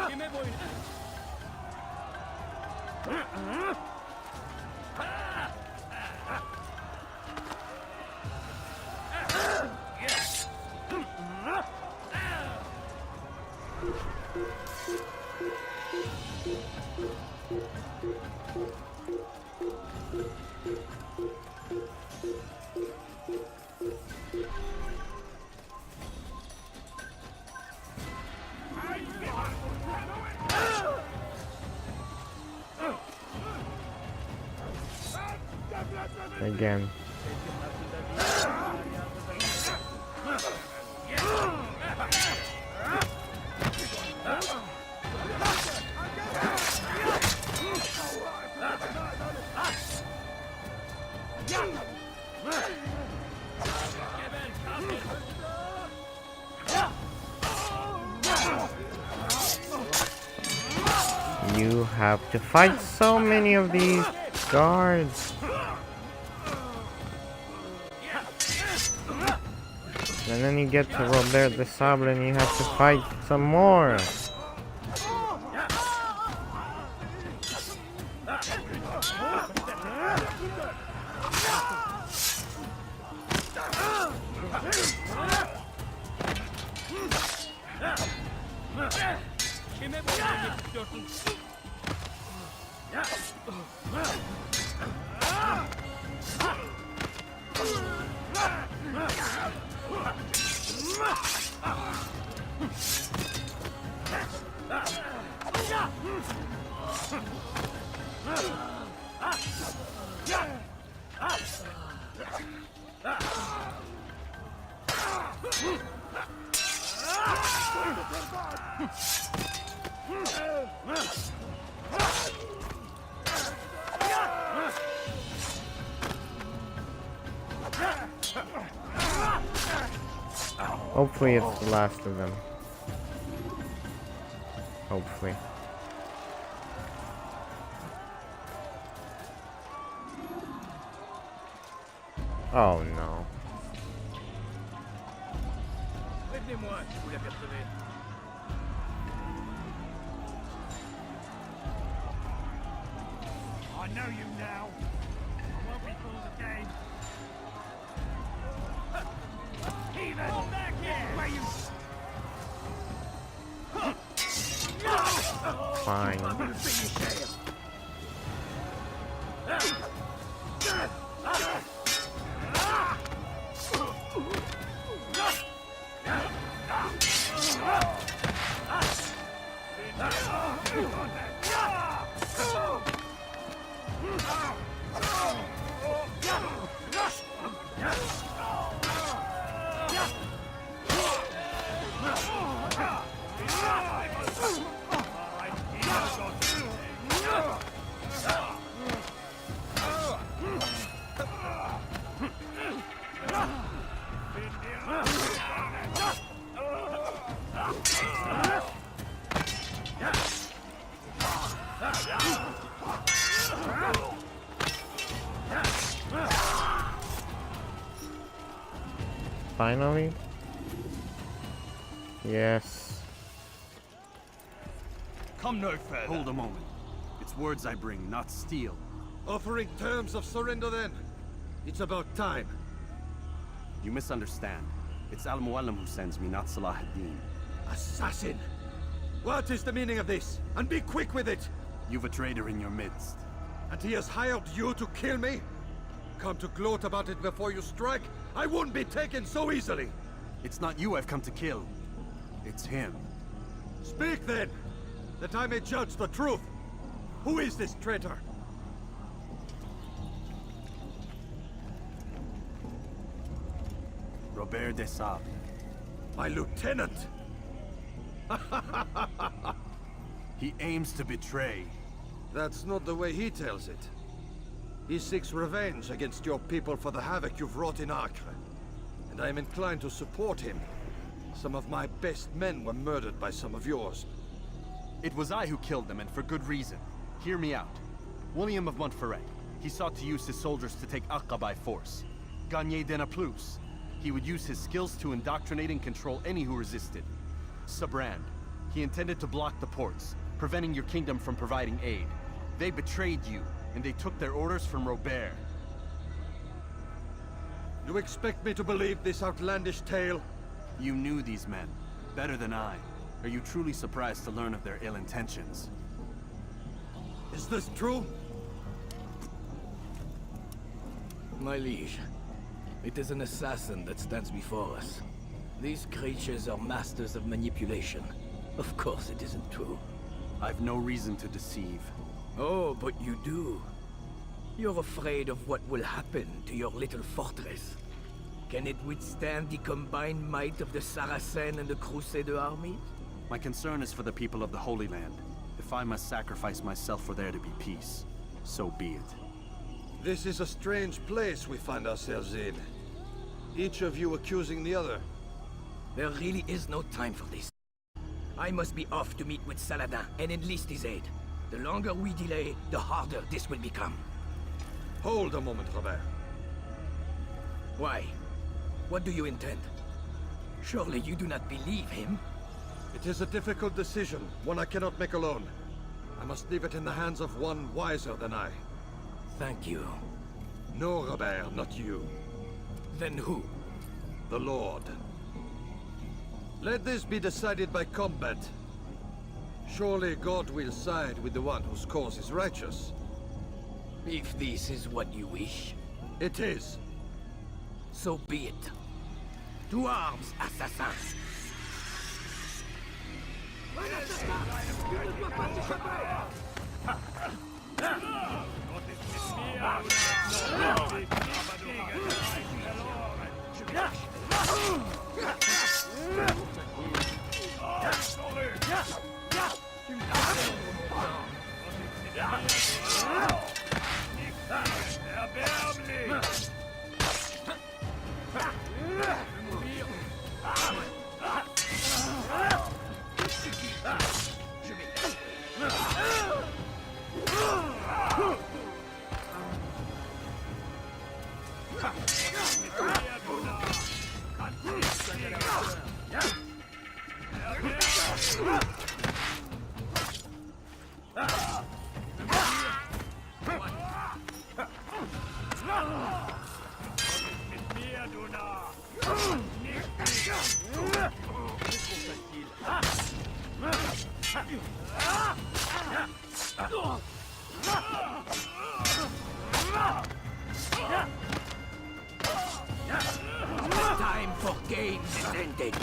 F: Kime boyun?
A: Again. You have to fight so many of these guards. And then you get to Robert the Sable and you have to fight some more.
F: Kime boyun eğmek istiyorsun?
A: Hopefully it's the last of them. Hopefully. Oh no.
F: Prévenez-moi si vous l'apercevez. I know you now. I won't be fooled again. Heathen! Come back here! Where you...
A: Fine.
F: I'm gonna finish him.
A: Finally? Yes.
L: Come no further.
J: Hold a moment. It's words I bring, not steel.
N: Offering terms of surrender then. It's about time.
J: You misunderstand. It's Al-Mualim who sends me, not Salah ad-Din.
N: Assassin! What is the meaning of this? And be quick with it!
J: You've a traitor in your midst.
N: And he has hired you to kill me? Come to gloat about it before you strike? I won't be taken so easily!
J: It's not you I've come to kill. It's him.
N: Speak then, that I may judge the truth. Who is this traitor?
J: Robert de Sable.
N: My lieutenant!
J: He aims to betray.
N: That's not the way he tells it. He seeks revenge against your people for the havoc you've wrought in Acre. And I am inclined to support him. Some of my best men were murdered by some of yours.
J: It was I who killed them, and for good reason. Hear me out. William of Montferrat. He sought to use his soldiers to take Acre by force. Gagné de Naplouse. He would use his skills to indoctrinate and control any who resisted. Sabrand. He intended to block the ports, preventing your kingdom from providing aid. They betrayed you, and they took their orders from Robert.
N: You expect me to believe this outlandish tale?
J: You knew these men, better than I. Are you truly surprised to learn of their ill intentions?
N: Is this true?
F: My liege, it is an assassin that stands before us. These creatures are masters of manipulation. Of course it isn't true.
J: I've no reason to deceive.
F: Oh, but you do. You're afraid of what will happen to your little fortress. Can it withstand the combined might of the Saracen and the Crusader armies?
J: My concern is for the people of the Holy Land. If I must sacrifice myself for there to be peace, so be it.
N: This is a strange place we find ourselves in. Each of you accusing the other.
F: There really is no time for this. I must be off to meet with Saladin and enlist his aid. The longer we delay, the harder this will become.
N: Hold a moment, Robert.
F: Why? What do you intend? Surely you do not believe him?
N: It is a difficult decision, one I cannot make alone. I must leave it in the hands of one wiser than I.
F: Thank you.
N: No, Robert, not you.
F: Then who?
N: The Lord. Let this be decided by combat. Surely God will side with the one whose cause is righteous.
F: If this is what you wish.
N: It is.
F: So be it.
L: To arms, assassins!
F: Time for games is ended.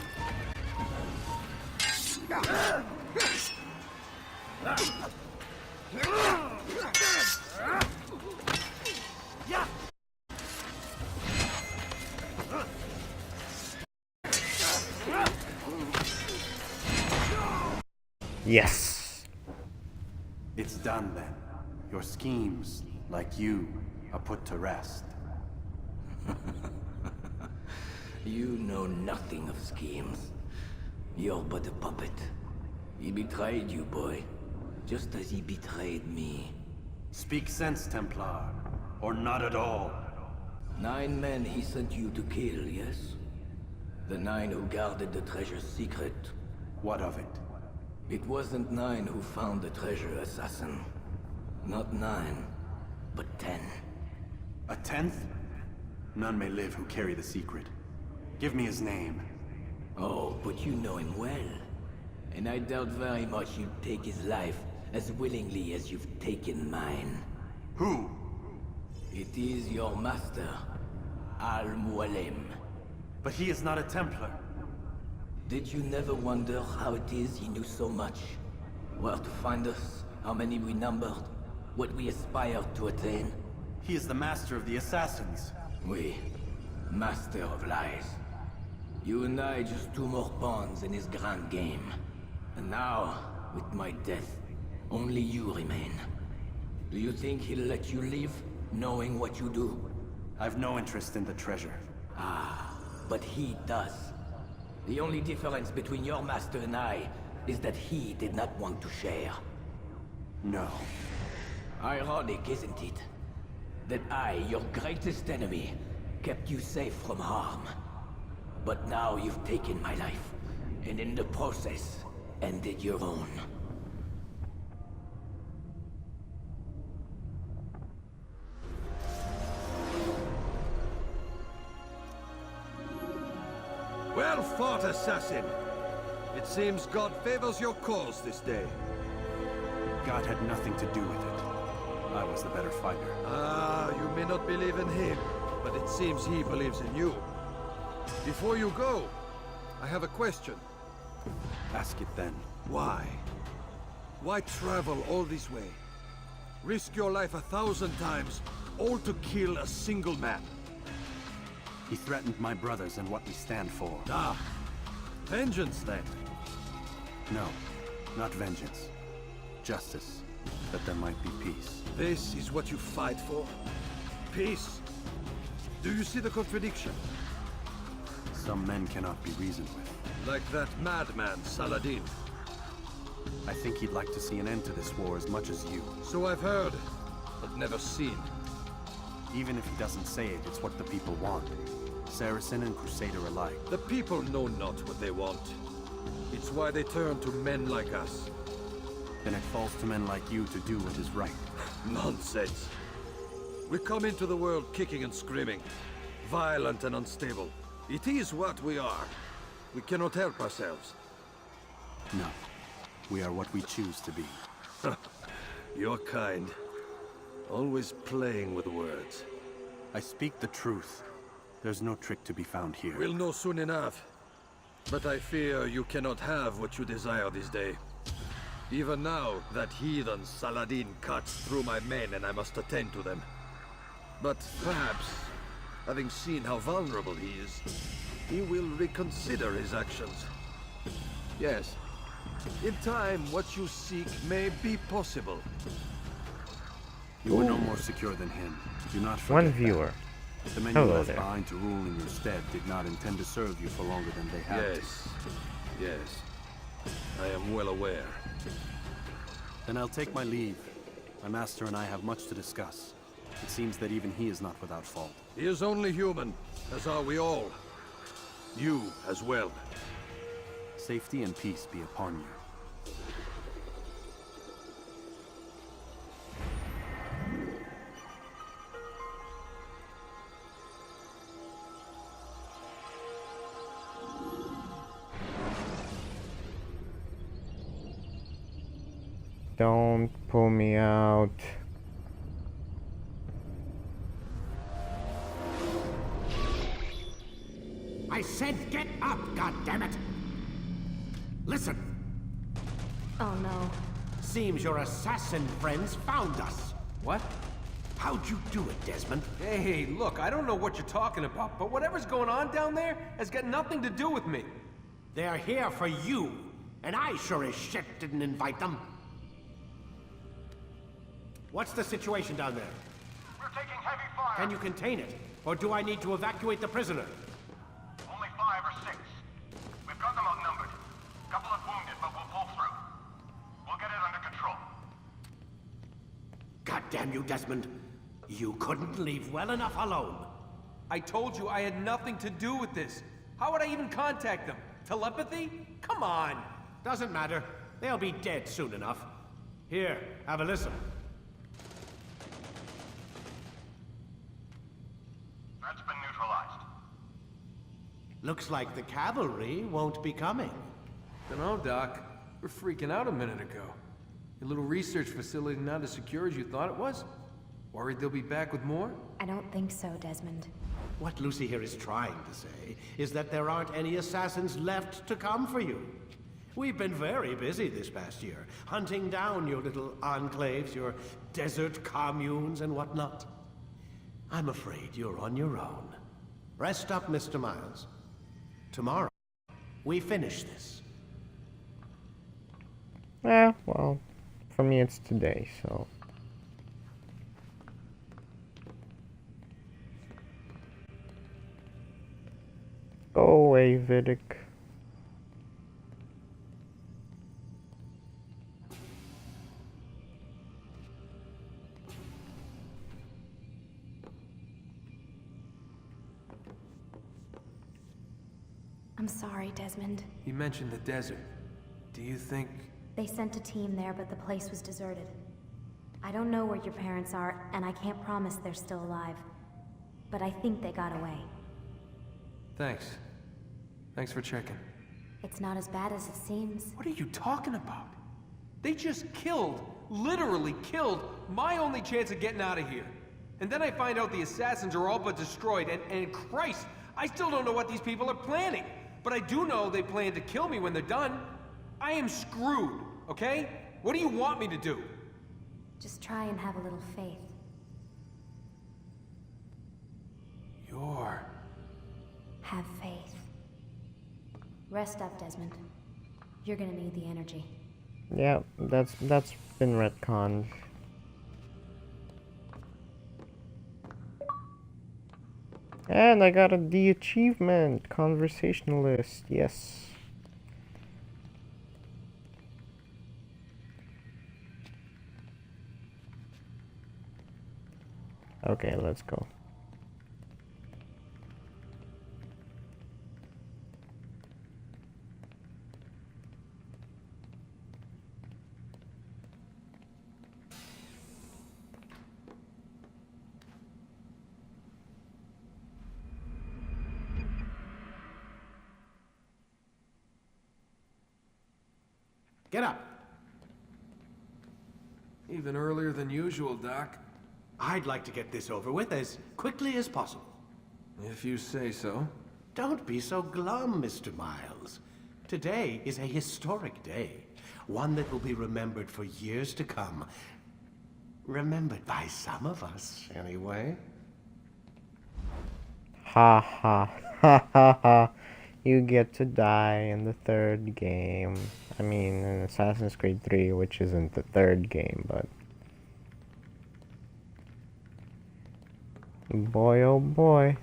A: Yes.
J: It's done then. Your schemes, like you, are put to rest.
F: You know nothing of schemes. You're but a puppet. He betrayed you, boy. Just as he betrayed me.
J: Speak sense, Templar. Or not at all.
F: 9 men he sent you to kill, yes? The 9 who guarded the treasure's secret.
J: What of it?
F: It wasn't 9 who found the treasure, assassin. Not 9, but 10.
J: A 10th? None may live who carry the secret. Give me his name.
F: Oh, but you know him well. And I doubt very much you'd take his life as willingly as you've taken mine.
J: Who?
F: It is your master, Al-Mualim.
J: But he is not a Templar.
F: Did you never wonder how it is he knew so much? Where to find us, how many we numbered, what we aspired to attain?
J: He is the master of the assassins.
F: We, master of lies. You and I just 2 more pawns in his grand game. And now, with my death, only you remain. Do you think he'll let you live, knowing what you do?
J: I've no interest in the treasure.
F: Ah, but he does. The only difference between your master and I is that he did not want to share.
J: No.
F: Ironic, isn't it? That I, your greatest enemy, kept you safe from harm. But now you've taken my life, and in the process, ended your own.
P: Well fought, assassin. It seems God favors your cause this day.
J: God had nothing to do with it. I was the better fighter.
P: Ah, you may not believe in him, but it seems he believes in you. Before you go, I have a question.
J: Ask it then.
P: Why? Why travel all this way? Risk your life 1,000 times, all to kill a single man.
J: He threatened my brothers and what we stand for.
P: Ah, vengeance then?
J: No, not vengeance. Justice, that there might be peace.
P: This is what you fight for? Peace? Do you see the contradiction?
J: Some men cannot be reasoned with.
P: Like that madman, Saladin.
J: I think he'd like to see an end to this war as much as you.
P: So I've heard, but never seen.
J: Even if he doesn't say it, it's what the people want. Saracen and Crusader alike.
P: The people know not what they want. It's why they turn to men like us.
J: Then it falls to men like you to do what is right.
P: Nonsense. We come into the world kicking and screaming. Violent and unstable. It is what we are. We cannot help ourselves.
J: No. We are what we choose to be.
P: Your kind. Always playing with words.
J: I speak the truth. There's no trick to be found here.
P: We'll know soon enough. But I fear you cannot have what you desire this day. Even now, that heathen Saladin cuts through my men and I must attend to them. But perhaps, having seen how vulnerable he is, he will reconsider his actions. Yes, in time, what you seek may be possible.
J: You are no more secure than him. Do not forget
A: One
J: that.
A: viewer.
J: The men you
A: Hello
J: left
A: there.
J: behind to rule in your stead did not intend to serve you for longer than they had to.
P: Yes. I am well aware.
J: Then I'll take my leave. My master and I have much to discuss. It seems that even he is not without fault.
P: He is only human, as are we all. You as well.
J: Safety and peace be upon you.
A: Don't pull me out.
C: I said get up, goddammit! Listen!
E: Oh no.
C: Seems your assassin friends found us.
D: What?
C: How'd you do it, Desmond?
D: Hey, look, I don't know what you're talking about, but whatever's going on down there has got nothing to do with me.
C: They're here for you, and I sure as shit didn't invite them. What's the situation down there?
Q: We're taking heavy fire.
C: Can you contain it? Or do I need to evacuate the prisoner?
Q: Only 5 or 6. We've got them outnumbered. Couple of wounded, but we'll pull through. We'll get it under control.
C: God damn you, Desmond. You couldn't leave well enough alone.
D: I told you I had nothing to do with this. How would I even contact them? Telepathy? Come on.
C: Doesn't matter. They'll be dead soon enough. Here, have a listen.
Q: Threat's been neutralized.
C: Looks like the cavalry won't be coming.
D: Dunno, Doc. We're freaking out a minute ago. Your little research facility not as secure as you thought it was? Worried they'll be back with more?
E: I don't think so, Desmond.
C: What Lucy here is trying to say is that there aren't any assassins left to come for you. We've been very busy this past year, hunting down your little enclaves, your desert communes and whatnot. I'm afraid you're on your own. Rest up, Mr. Miles. Tomorrow, we finish this.
A: Yeah, well, for me it's today, so... Go away, Vidic.
E: I'm sorry, Desmond.
D: You mentioned the desert. Do you think...
E: They sent a team there, but the place was deserted. I don't know where your parents are, and I can't promise they're still alive. But I think they got away.
D: Thanks. Thanks for checking.
E: It's not as bad as it seems.
D: What are you talking about? They just killed, literally killed, my only chance of getting out of here. And then I find out the assassins are all but destroyed, and Christ, I still don't know what these people are planning. But I do know they plan to kill me when they're done. I am screwed, okay? What do you want me to do?
E: Just try and have a little faith. Have faith. Rest up, Desmond. You're gonna need the energy.
A: Yeah, that's been retconned. And I got the achievement, conversationalist, yes. Okay, let's go.
C: Get up.
D: Even earlier than usual, Doc.
C: I'd like to get this over with as quickly as possible.
D: If you say so.
C: Don't be so glum, Mr. Miles. Today is a historic day. One that will be remembered for years to come. Remembered by some of us, anyway.
A: Ha ha. Ha ha ha. You get to die in the third game. I mean, in Assassin's Creed 3, which isn't the third game, but... Boy, oh boy.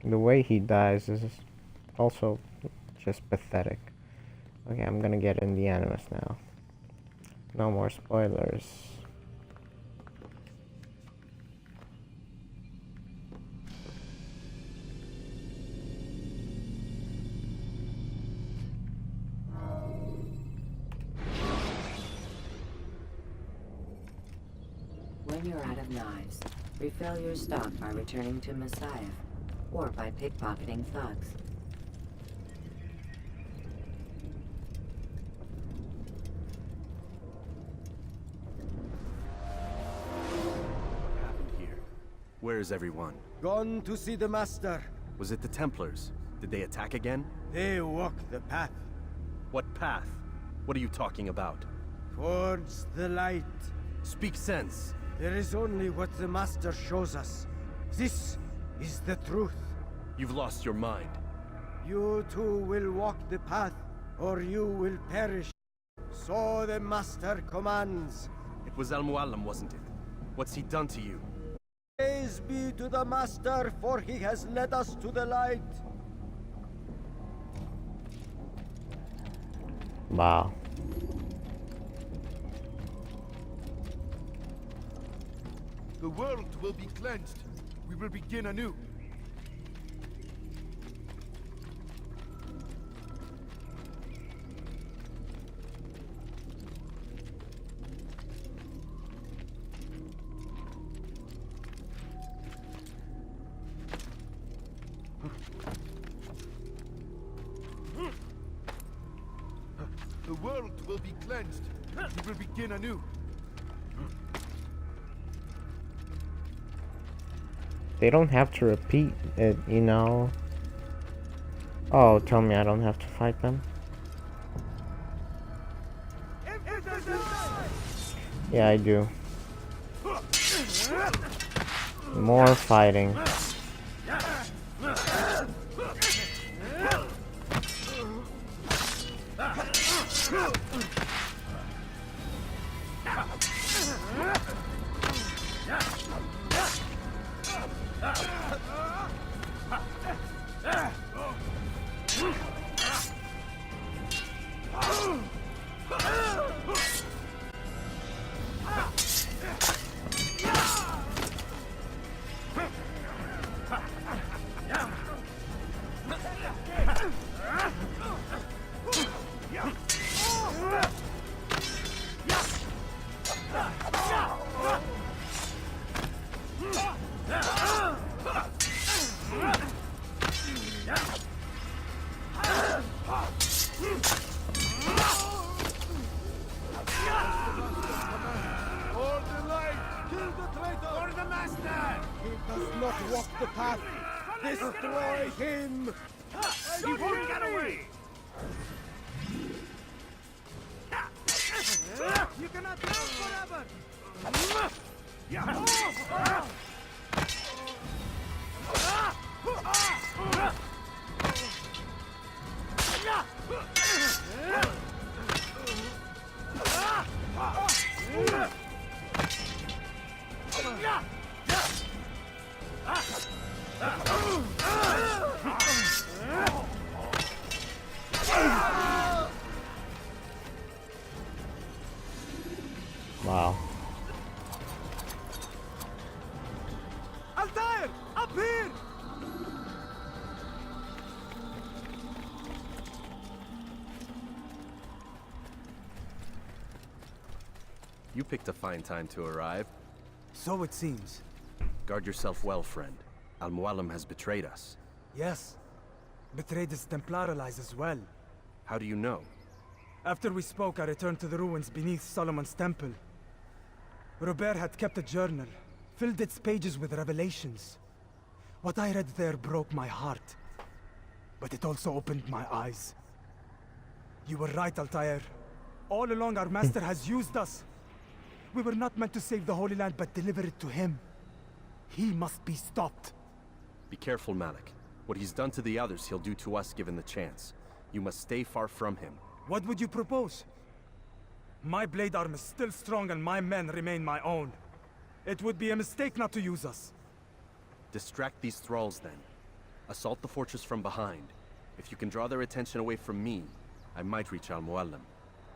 A: The way he dies is also just pathetic. Okay, I'm gonna get in the Animus now. No more spoilers.
H: When you're out of knives, refill your stock by returning to Messiah, or by pickpocketing thugs.
J: What happened here? Where is everyone?
R: Gone to see the Master.
J: Was it the Templars? Did they attack again?
R: They walk the path.
J: What path? What are you talking about?
R: Towards the light.
J: Speak sense.
R: There is only what the Master shows us. This is the truth.
J: You've lost your mind.
R: You too will walk the path, or you will perish. So the Master commands.
J: It was Al-Mualim, wasn't it? What's he done to you?
R: Praise be to the Master, for he has led us to the light.
A: Wow.
M: The world will be cleansed. We will begin anew. The world will be cleansed. We will begin anew.
A: They don't have to repeat it, you know. Oh, tell me I don't have to fight them? Yeah, I do. More fighting.
R: Destroy him!
F: He won't get away!
R: You cannot live forever!
A: Wow.
R: Altair! Up here!
J: You picked a fine time to arrive.
G: So it seems.
J: Guard yourself well, friend. Al-Mualim has betrayed us.
G: Yes. Betrayed his Templar allies as well.
J: How do you know?
G: After we spoke, I returned to the ruins beneath Solomon's temple. Robert had kept a journal, filled its pages with revelations. What I read there broke my heart. But it also opened my eyes. You were right, Altair. All along our master has used us. We were not meant to save the Holy Land, but deliver it to him. He must be stopped.
J: Be careful, Malik. What he's done to the others, he'll do to us given the chance. You must stay far from him.
G: What would you propose? My blade arm is still strong and my men remain my own. It would be a mistake not to use us.
J: Distract these thralls, then. Assault the fortress from behind. If you can draw their attention away from me, I might reach Al-Mualim.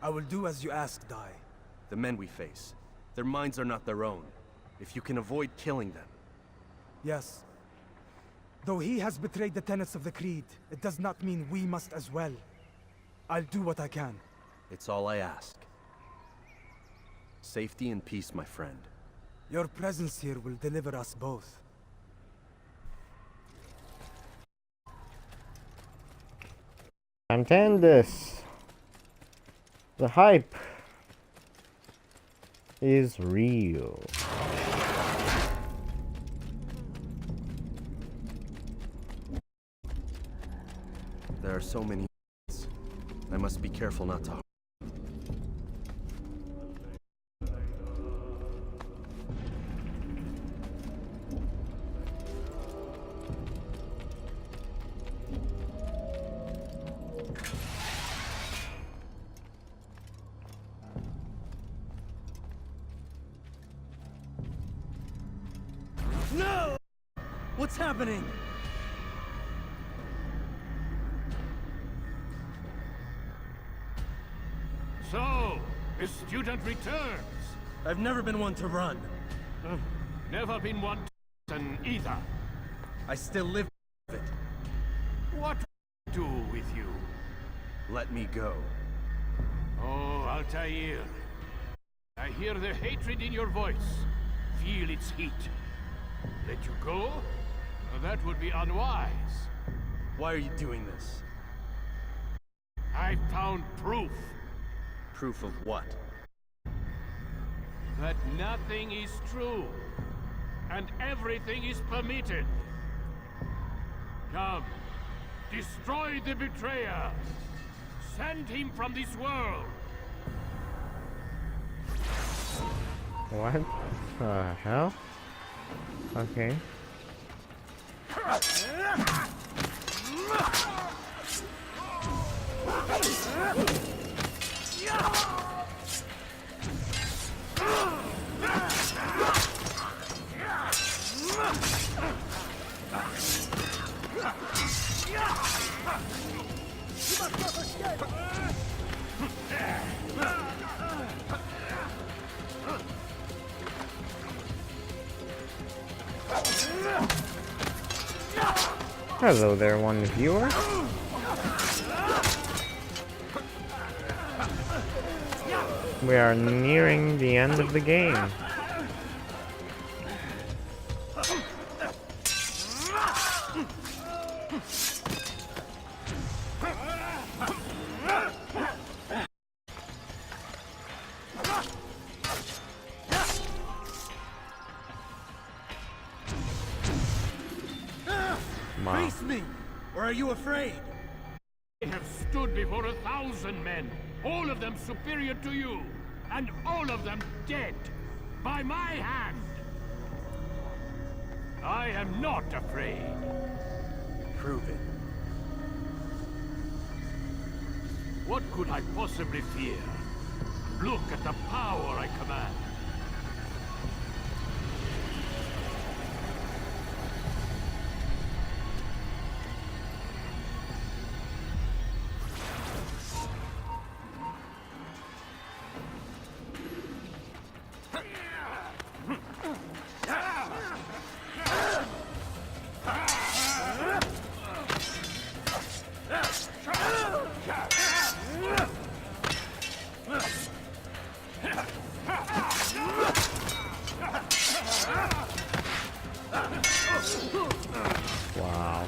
G: I will do as you ask, Dai.
J: The men we face, their minds are not their own. If you can avoid killing them.
G: Yes. Though he has betrayed the tenets of the Creed, it does not mean we must as well. I'll do what I can.
J: It's all I ask. Safety and peace, my friend.
G: Your presence here will deliver us both.
A: Time to end this. The hype is real.
J: There are so many. I must be careful not to.
R: No! What's happening?
I: So, a student returns.
R: I've never been one to run.
I: Never been one to either.
R: I still live with it.
I: What do with you?
J: Let me go.
I: Oh, Altair. I hear the hatred in your voice. Feel its heat. Let you go? That would be unwise.
J: Why are you doing this?
I: I found proof.
J: Proof of what?
I: That nothing is true. And everything is permitted. Come. Destroy the betrayer. Send him from this world.
A: What the hell? Okay. Hello there, one viewer. We are nearing the end of the game.
R: Face me! Or are you afraid?
I: I have stood before 1,000 men, all of them superior to you, and all of them dead, by my hand. I am not afraid.
J: Prove it.
I: What could I possibly fear? Look at the power I command.
A: Wow.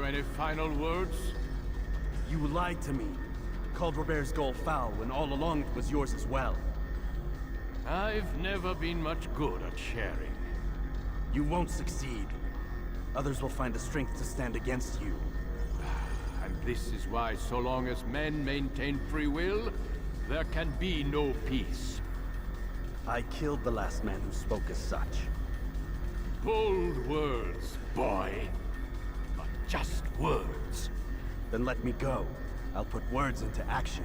I: you any final words?
J: You lied to me. Called Robert's goal foul when all along it was yours as well.
I: I've never been much good at sharing.
J: You won't succeed. Others will find the strength to stand against you.
I: And this is why, so long as men maintain free will, there can be no peace.
J: I killed the last man who spoke as such.
I: Bold words, boy. But just words.
J: Then let me go. I'll put words into action.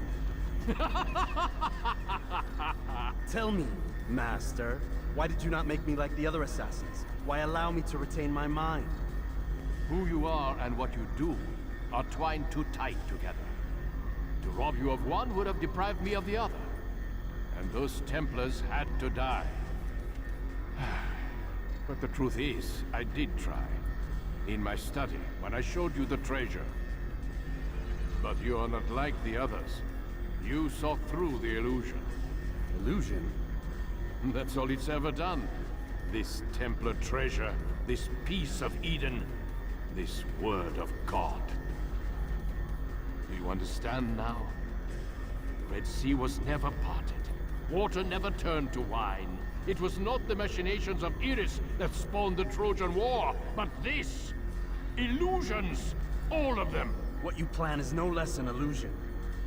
J: Tell me, Master, why did you not make me like the other assassins? Why allow me to retain my mind?
I: Who you are and what you do are twined too tight together. To rob you of one would have deprived me of the other. And those Templars had to die. But the truth is, I did try. In my study, when I showed you the treasure. But you are not like the others. You saw through the illusion.
J: Illusion?
I: That's all it's ever done. This Templar treasure, this piece of Eden, this word of God. Do you understand now? The Red Sea was never parted. Water never turned to wine. It was not the machinations of Iris that spawned the Trojan War, but this! Illusions! All of them!
J: What you plan is no less an illusion.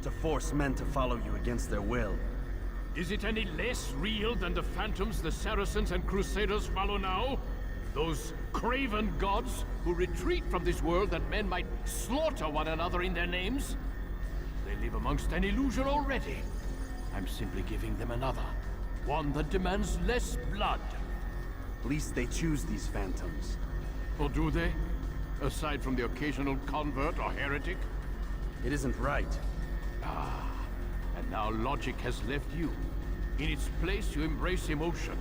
J: To force men to follow you against their will.
I: Is it any less real than the phantoms the Saracens and Crusaders follow now? Those craven gods who retreat from this world that men might slaughter one another in their names? They live amongst an illusion already. I'm simply giving them another. One that demands less blood.
J: Least they choose these phantoms.
I: Or do they? Aside from the occasional convert or heretic?
J: It isn't right.
I: Ah, and now logic has left you. In its place, you embrace emotion.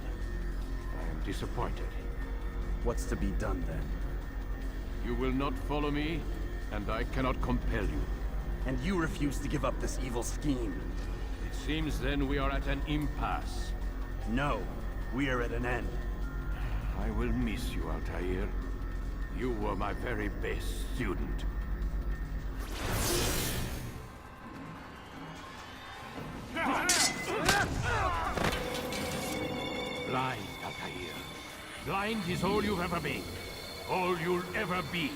I: I am disappointed.
J: What's to be done then?
I: You will not follow me, and I cannot compel you.
J: And you refuse to give up this evil scheme.
I: It seems then we are at an impasse.
J: No, we are at an end.
I: I will miss you, Altair. You were my very best student. Blind, Altair. Blind is all you've ever been. All you'll ever be.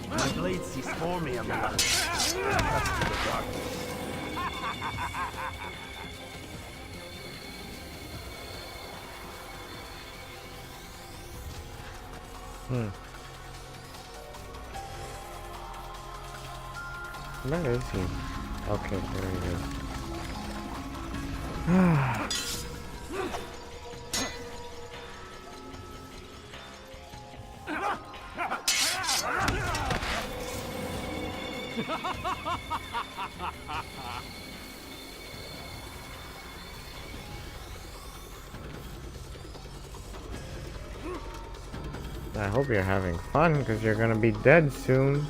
J: My blade sees for me on the line. Cuts through the darkness.
A: Where is he? Okay, there he is. I hope you're having fun, because you're gonna be dead soon.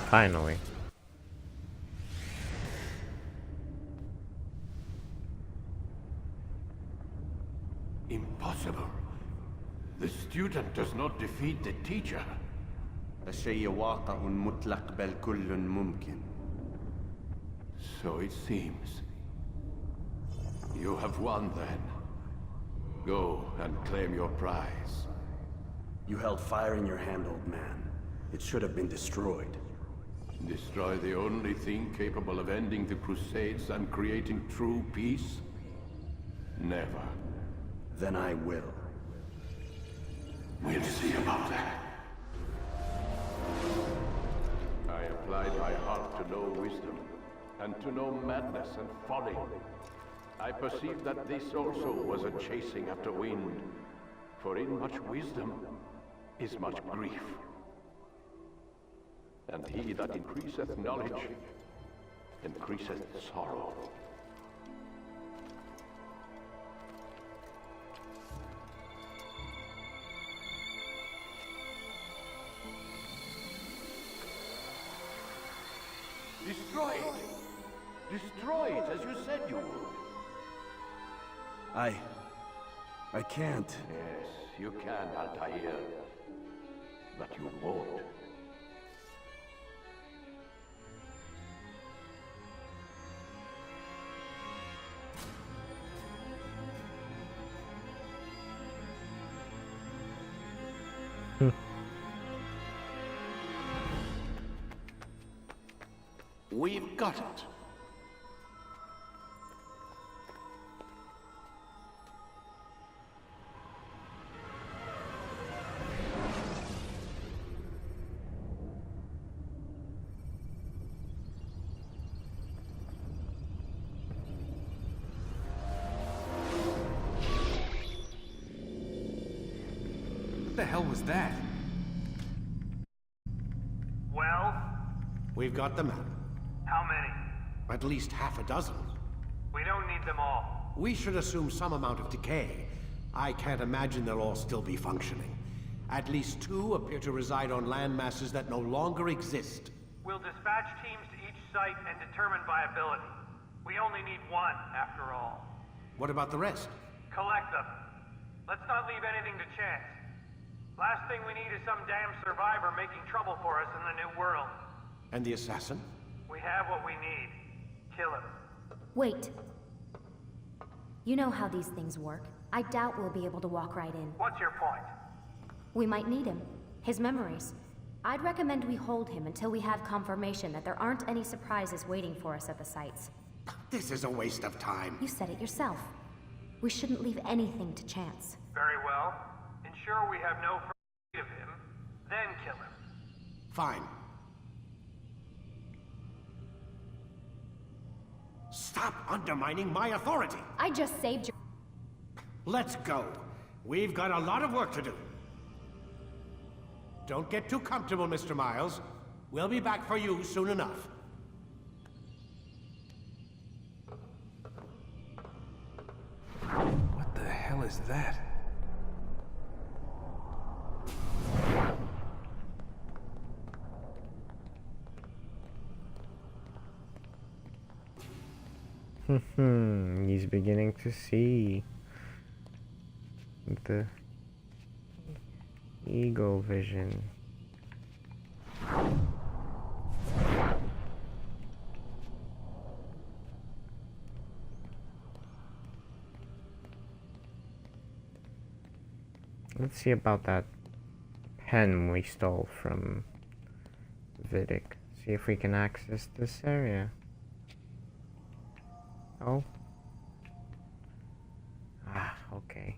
A: Finally.
I: Impossible. The student does not defeat the teacher.
J: الشيء واقع مطلق بل كل ممكن.
I: So it seems. You have won then. Go and claim your prize.
J: You held fire in your hand, old man. It should have been destroyed.
I: Destroy the only thing capable of ending the Crusades and creating true peace? Never.
J: Then I will.
I: We'll see about that. I applied my heart to know wisdom. and to know madness and folly. I perceive that this also was a chasing after wind, for in much wisdom is much grief. And he that increaseth knowledge increaseth sorrow. Destroy it! Destroy it as you said you would.
J: I can't.
I: Yes, you can, Altair. But you won't.
C: We've got it.
D: What the hell was that?
F: Well?
C: We've got the map.
F: How many?
C: At least half a dozen.
F: We don't need them all.
C: We should assume some amount of decay. I can't imagine they'll all still be functioning. At least 2 appear to reside on land masses that no longer exist.
F: We'll dispatch teams to each site and determine viability. We only need 1, after all.
C: What about the rest?
F: Collect them. Let's not leave anything to chance. Last thing we need is some damn survivor making trouble for us in the new world.
C: And the assassin?
F: We have what we need. Kill him.
E: Wait. You know how these things work. I doubt we'll be able to walk right in.
F: What's your point?
E: We might need him. His memories. I'd recommend we hold him until we have confirmation that there aren't any surprises waiting for us at the sites.
C: This is a waste of time.
E: You said it yourself. We shouldn't leave anything to chance.
F: Very well. Ensure we have no further of him, then kill him.
C: Fine. Stop undermining my authority!
E: I just saved your...
C: Let's go. We've got a lot of work to do. Don't get too comfortable, Mr. Miles. We'll be back for you soon enough.
D: What the hell is that?
A: He's beginning to see the eagle vision. Let's see about that pen we stole from Vidic. See if we can access this area. Oh. Ah, okay.